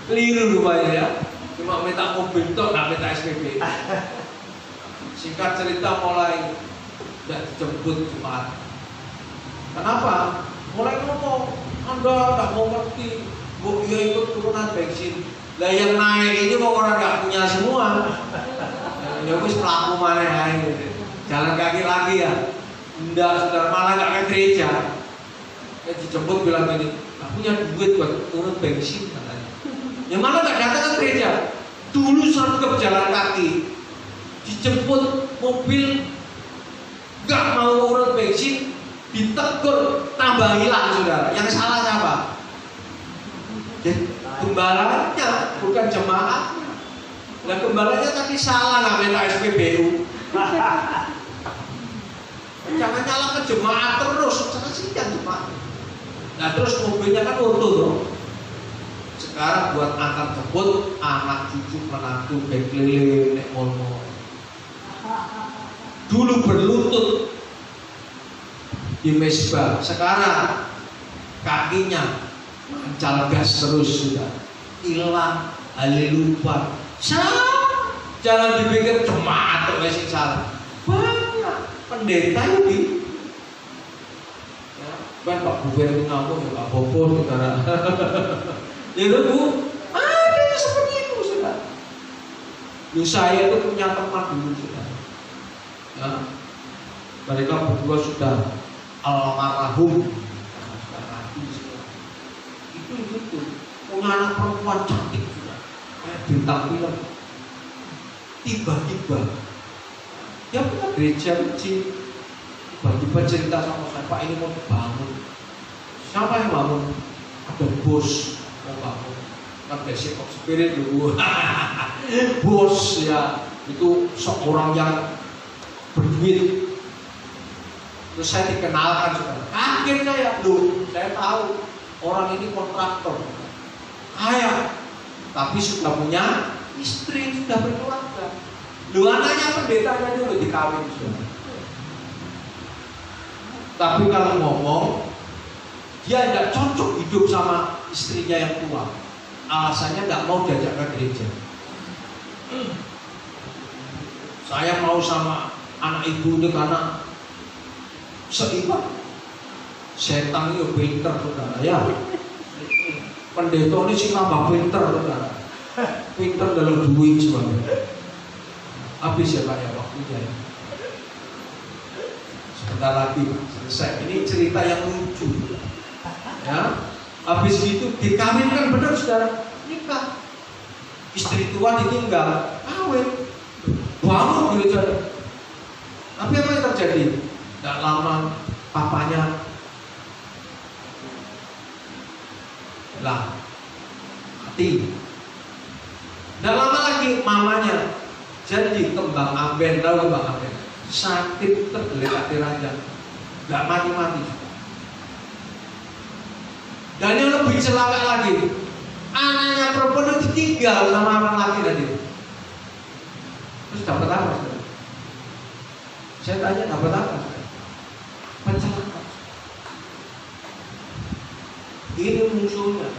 Keliru rupanya ya. Cuma minta mobil itu nggak minta SPB. Singkat cerita mulai tidak dijemput jemaat. Kenapa? Mulai ngomong, Anda nggak mau ngerti, Bu, ya ikut turunan bensin. Lah yang naik ini mau orang nggak punya semua. Ya wis pelaku mana ya? Jalan kaki lagi ya. Enggak, saudara, malah nggak ke gereja. Dijemput bilang gini, nggak punya duit buat turun bensin katanya. Yang mana nggak datang ke gereja. Dulu sampai ke pejalan kaki, dijemput mobil, nggak mau urut bensin, ditegur, tambah hilang saudara. Yang salah siapa? Gembalanya, bukan jemaatnya. Nah gembalanya tadi salah nggak minta SPBU. Jangan nyala ke jemaat terus, kasihan jemaat. Nah terus mobilnya kan utuh tuh. Sekarang buat angkat jemput anak cucu menantu keliling nek mono. Dulu berlutut di mesbah, sekarang kakinya mancal gas terus sudah hilang, lupa. Jangan dipikir jemaat atau sing salah. Banyak pendeta ini. Ya, kan Pak Gubernur ngomong ya Pak Bobor saudara. Ya Bu, ada seperti itu sudah. Saya itu punya teman dulu sudah. Ya, mereka berdua sudah almarhum. Itu punya anak perempuan cantik juga, kayak bintang film. Tiba-tiba dia punya gereja kecil, tiba-tiba cerita sama saya, Pak ini mau dibangun. Siapa yang bangun? Ada bos mau bangun. Kan basic of spirit dulu. Bos ya, itu seorang yang berduit. Terus saya dikenalkan sudah. Kaget saya, saya tahu orang ini kontraktor, kaya, tapi sudah punya istri, sudah berkeluarga. Anaknya pendetanya dulu dikawin sudah. Tapi kalau ngomong, dia tidak cocok hidup sama istrinya yang tua. Alasannya tidak mau diajak ke gereja. Saya mau sama anak ibu ini karena seimbang. Setan itu pinter saudara ya. Pendeta ini sih tambah pinter saudara. Pinter dalam duit sebagainya. Habis ya Pak ya waktunya. Sebentar lagi selesai. Ini cerita yang lucu. Ya. Habis itu dikawinkan benar saudara. Nikah. Istri tua ditinggal. Kawin. Bangun gitu saudara. Tapi apa yang terjadi? Tidak lama papanya mati. Tidak lama lagi mamanya jadi kembang amben, tahu kembang amben? Sakit tergeletak di ranjang, nggak mati-mati. Dan yang lebih celaka lagi, anaknya perempuan itu ditinggal sama orang laki tadi. Terus dapat apa? Saya tanya dapat apa? Pencelakaan. Ini musuhnya.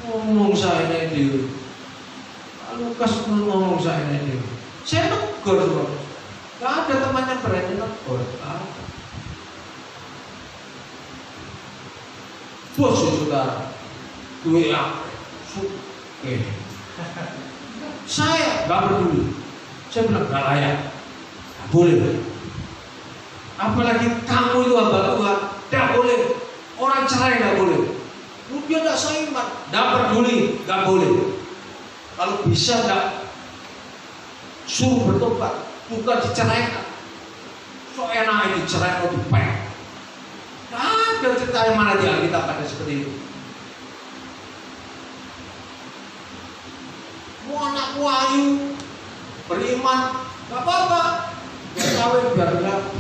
Ngomong saya ini, Lukas ngomong saya ini. Saya negur semua. Gak ada temannya berani negur. Bos saudara, duit yang saya gak peduli. Saya bilang gak layak. Gak boleh. Apalagi kamu itu hamba Tuhan, gak boleh. Orang cerai nggak boleh. Dia tidak seiman, tidak peduli, nggak boleh. Kalau bisa nggak suruh bertobat, bukan diceraikan. So enak ini cerai mau dipek. Nggak ada cerita yang mana di Alkitab ada seperti itu. Mau anak wahyu beriman, nggak apa-apa. Biar kawin biar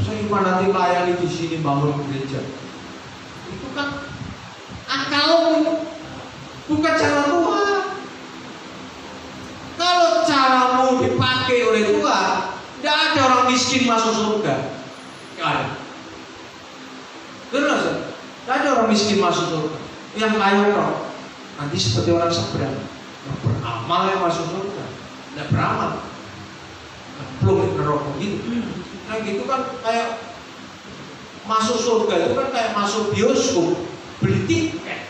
seiman nanti layani di sini bangun gereja. Itu kan akalmu, bukan cara Tuhan. Kalau caramu dipakai oleh Tuhan, tidak ada orang miskin masuk surga. Tidak ada. Benar sih? Tidak ada orang miskin masuk surga. Yang kaya kok nanti seperti orang seberang, yang beramal yang masuk surga, tidak beramal, belum neraka gitu. Nah gitu kan kayak masuk surga itu kan kayak masuk bioskop, beli tiket.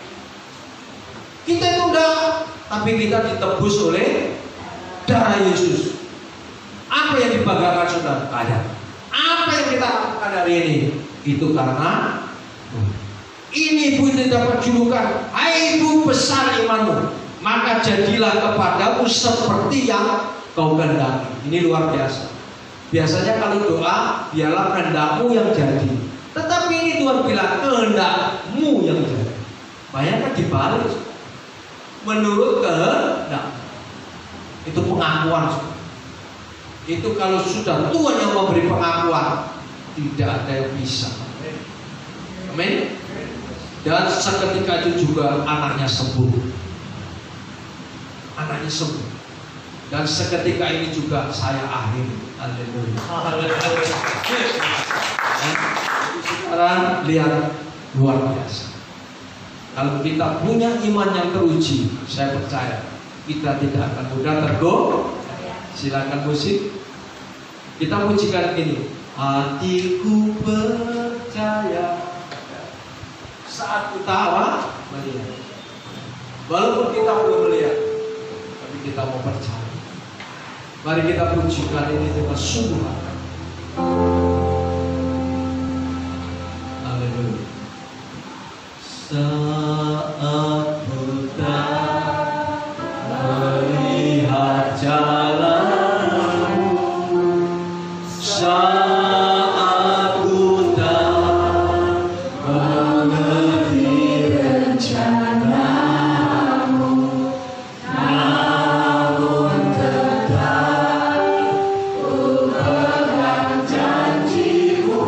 Kita itu enggak, tapi kita ditebus oleh darah Yesus. Apa yang dibanggakan saudara? Kaya. Apa yang kita lakukan hari ini? Itu karena ini ibu itu dapat julukan, hai ibu besar imanmu, maka jadilah kepadamu seperti yang kau kehendaki. Ini luar biasa. Biasanya kalau doa, biarlah kehendakmu yang jadi. Tetapi ini Tuhan bilang kehendakmu yang jadi. Bayangkan dibalik. Menurut kehendak. Itu pengakuan. Itu kalau sudah Tuhan yang memberi pengakuan, tidak ada yang bisa. Amin. Dan seketika itu juga anaknya sembuh. Anaknya sembuh. Dan seketika ini juga saya akhiri. Haleluya. Sekarang lihat, luar biasa. Kalau kita punya iman yang teruji, saya percaya kita tidak akan mudah tergoda. Silakan musik. Kita pujikan ini. Hatiku percaya saat kita melihat. Walaupun kita belum melihat, tapi kita mau percaya. Mari kita pujikan ini dengan sungguh hati. Haleluya. Saat kita melihat jalanmu, saat ku tak mengerti rencanamu, namun tetap ku pegang janjimu.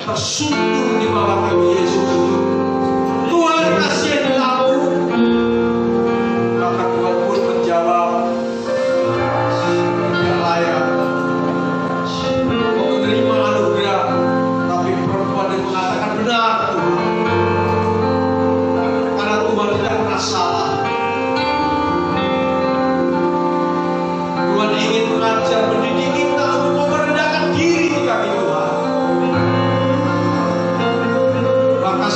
Tersundur di bawah kaki Yesus. Tuhan kasihan aku. Maka Tuhan pun menjawab, tidak layak kau menerima anugerah. Tapi perempuan itu mengatakan, benar Tuhan, karena Tuhan tidak pernah salah. Tuhan ingin mengajar, mendidik kita untuk memerdekakan diri di kaki Tuhan. Maka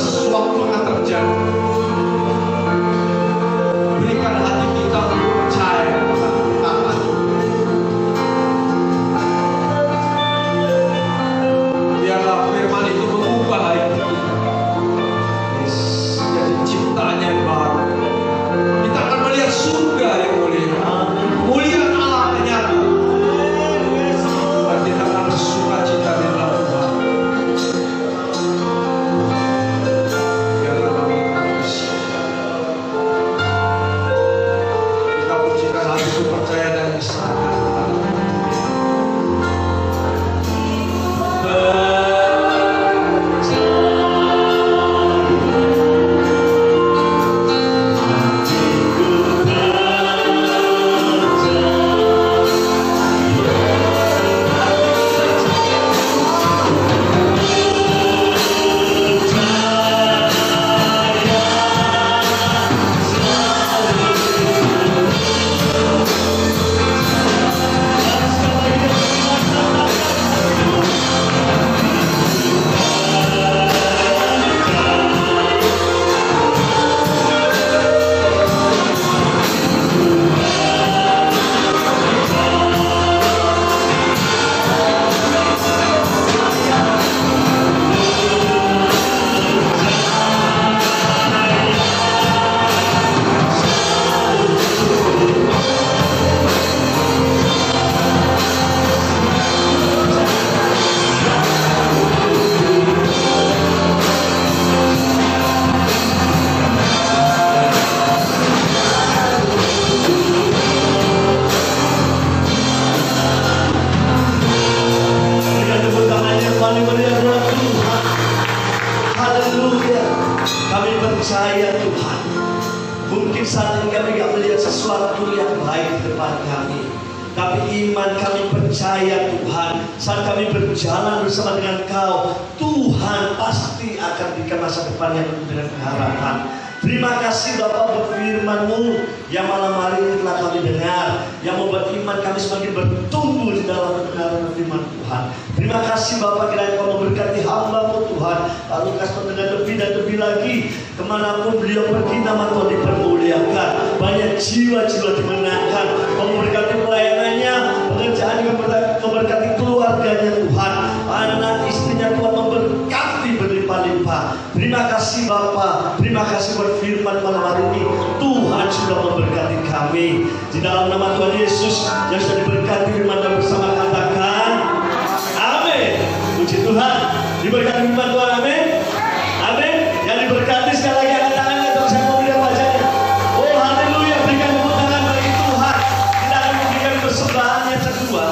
saat ini kami gak melihat sesuatu yang baik di depan kami. Tapi iman kami percaya Tuhan, saat kami berjalan bersama dengan Kau, Tuhan pasti akan berikan masa depan yang penuh dengan harapan. Terima kasih Bapak buat firman-Mu yang malam hari ini telah kami dengar, yang membuat iman kami semakin bertumbuh di dalam kebenaran firman Tuhan. Terima kasih Bapak, kiranya Kau memberkati hamba-Mu Tuhan, Pak Lukas mendengar lebih dan lebih lagi, kemanapun beliau pergi nama Tuhan dipermuliakan, banyak jiwa-jiwa dimenangkan, Kau memberkati pelayanannya, pekerjaan yang memberkati keluarganya Tuhan, anak istrinya Tuhan memberkati berlimpah-limpah. Terima kasih Bapak, terima kasih buat firman malam hari ini. Tuhan sudah memberkati kami. Di dalam nama Tuhan Yesus yang sudah diberkati firman dan bersama katakan amin. Puji Tuhan, diberkati firman Tuhan, amin. Amin. Yang diberkati sekali lagi angkat tangannya, terus saya mau lihat wajahnya. Oh haleluya, berikan tepuk tangan bagi Tuhan. Kita akan memberikan persembahan yang kedua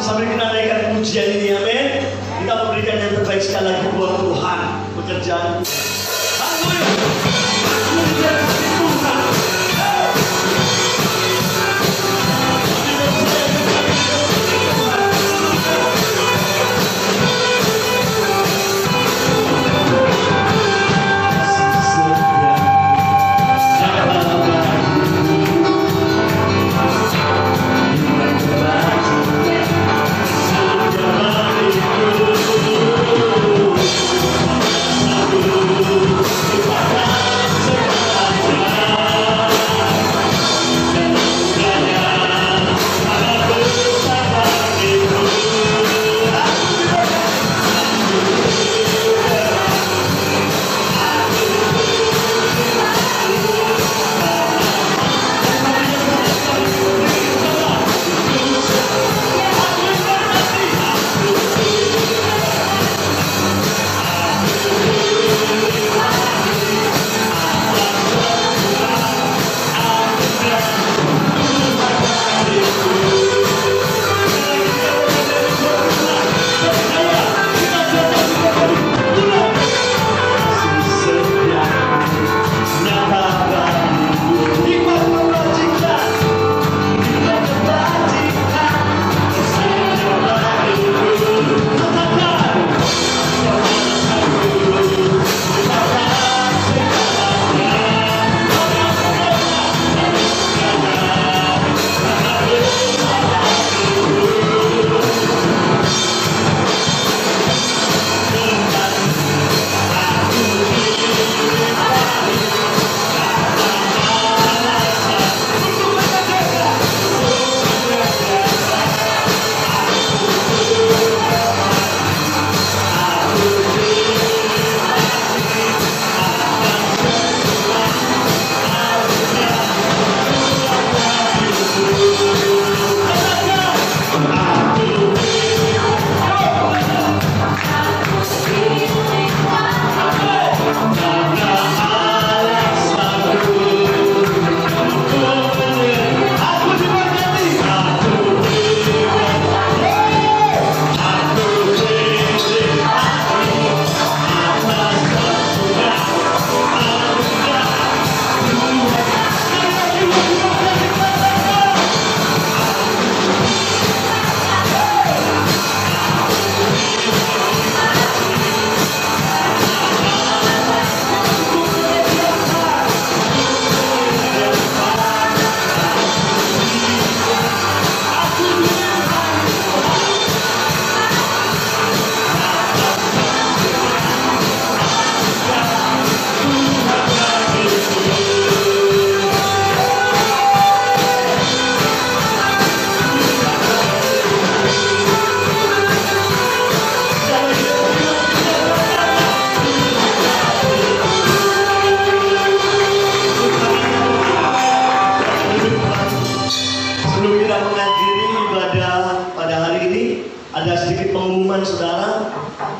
sambil kita naikkan pujian ini, amin. Kita memberikan yang terbaik sekali lagi buat Tuhan, pekerjaan.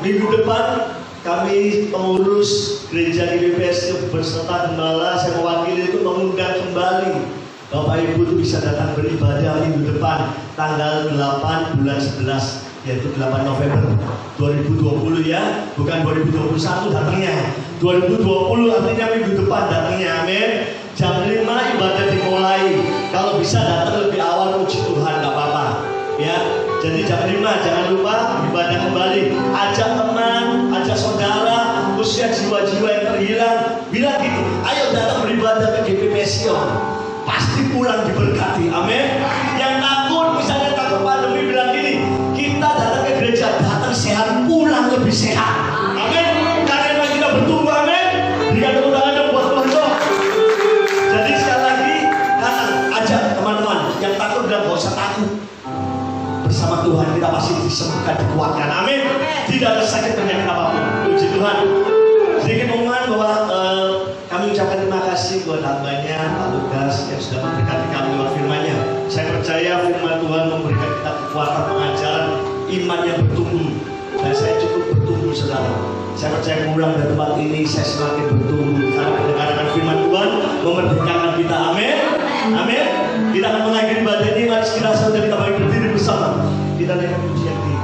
Minggu depan kami pengurus gereja di BPS berserta gembala, saya mewakili itu mengundang kembali Bapak Ibu itu bisa datang beribadah minggu depan tanggal 8 bulan 11 yaitu 8 November 2020 ya, bukan 2021 datangnya. 2020 artinya minggu depan datangnya, amin. Jam 5 ibadah dimulai. Kalau bisa datang lebih awal, puji Tuhan, gak apa-apa ya. Jadi jam 5 jangan lupa ibadah kembali. Ajak teman, ajak saudara, khususnya jiwa-jiwa yang terhilang. Bilang gitu, ayo datang beribadah ke GPP Sion, pasti pulang diberkati, amin. Yang takut, misalnya takut pandemi, bilang gini, kita datang ke gereja, datang sehat, pulang lebih sehat, amin. Karena kita bertumbuh, amin. Berikan tepuk tangan buat Tuhan dong. Jadi sekali lagi, datang, ajak teman-teman yang takut, dan gak usah takut. Bersama Tuhan kita pasti disembuhkan, dikuatkan, amin. Tidak ada sakit penyakit apapun, puji Tuhan. Sedikit pengumuman bahwa kami ucapkan terima kasih buat hambanya Pak Lukas yang sudah memberkati kami lewat firman-Nya. Saya percaya firman Tuhan memberikan kita kekuatan pengajaran iman yang bertumbuh, dan saya cukup bertumbuh, saudara. Saya percaya pulang dari tempat ini saya semakin bertumbuh karena mendengarkan firman Tuhan memerdekakan kita, amin. Amin. Kita akan mengakhiri ibadah ini. Mari kita saudara kita balik berdiri bersama. Kita naikkan pujian ini.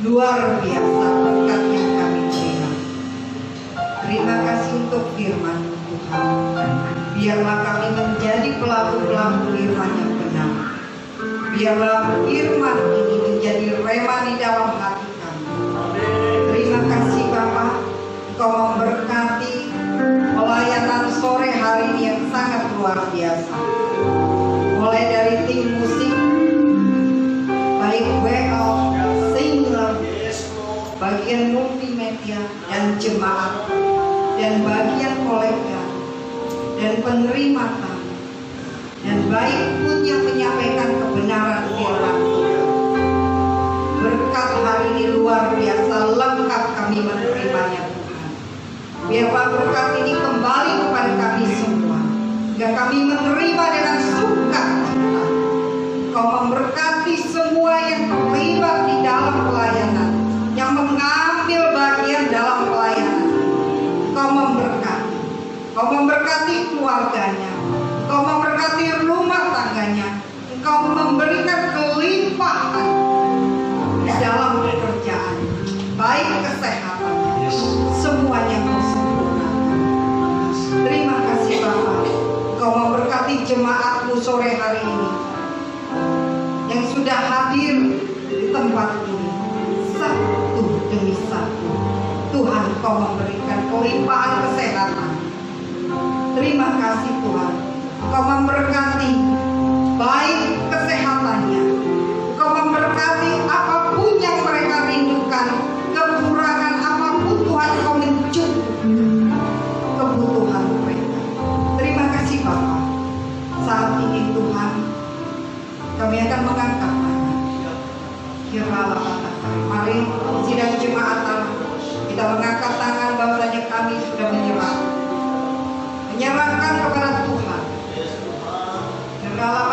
Luar biasa berkat yang kami terima. Terima kasih untuk firman Tuhan. Biarlah kami menjadi pelaku-pelaku firman yang benar. Biarlah firman ini menjadi rema di dalam hati kami. Terima kasih Bapa, Engkau memberkati pelayanan sore hari ini yang sangat luar biasa. Mulai dari tim musik, baik WO, singer, bagian multimedia dan jemaat, dan bagian kolega dan penerima tamu, dan baik pun yang menyampaikan kebenaran firman Tuhan. Berkat hari ini luar biasa lengkap kami menerimanya Tuhan. Biarlah berkat ini kembali kepada kami semua, hingga kami menerima dengan sukacita. Kau memberkati semua yang terlibat di dalam pelayanan, yang mengambil bagian dalam pelayanan. Kau memberkati keluarganya, Kau memberkati rumah tangganya, Engkau memberikan kelimpahan di dalam pekerjaan, baik kesehatannya, semuanya Kau sempurnakan. Terima kasih Bapa, Kau memberkati jemaatmu sore hari sudah hadir di tempat ini satu demi satu. Tuhan, Kau memberikan kelimpahan kesehatan. Terima kasih Tuhan, Kau memberkati baik kesehatannya, Kau memberkati apapun yang mereka rindukan, kekurangan apapun Tuhan, Kau mencukupi kebutuhan mereka. Terima kasih Bapa. Saat ini Tuhan, kami akan mengangkat tangan. Kiralah katakan, mari sidang jemaatan kita mengangkat tangan bahwasanya kami sudah menyerahkan kepada Tuhan. Kiralah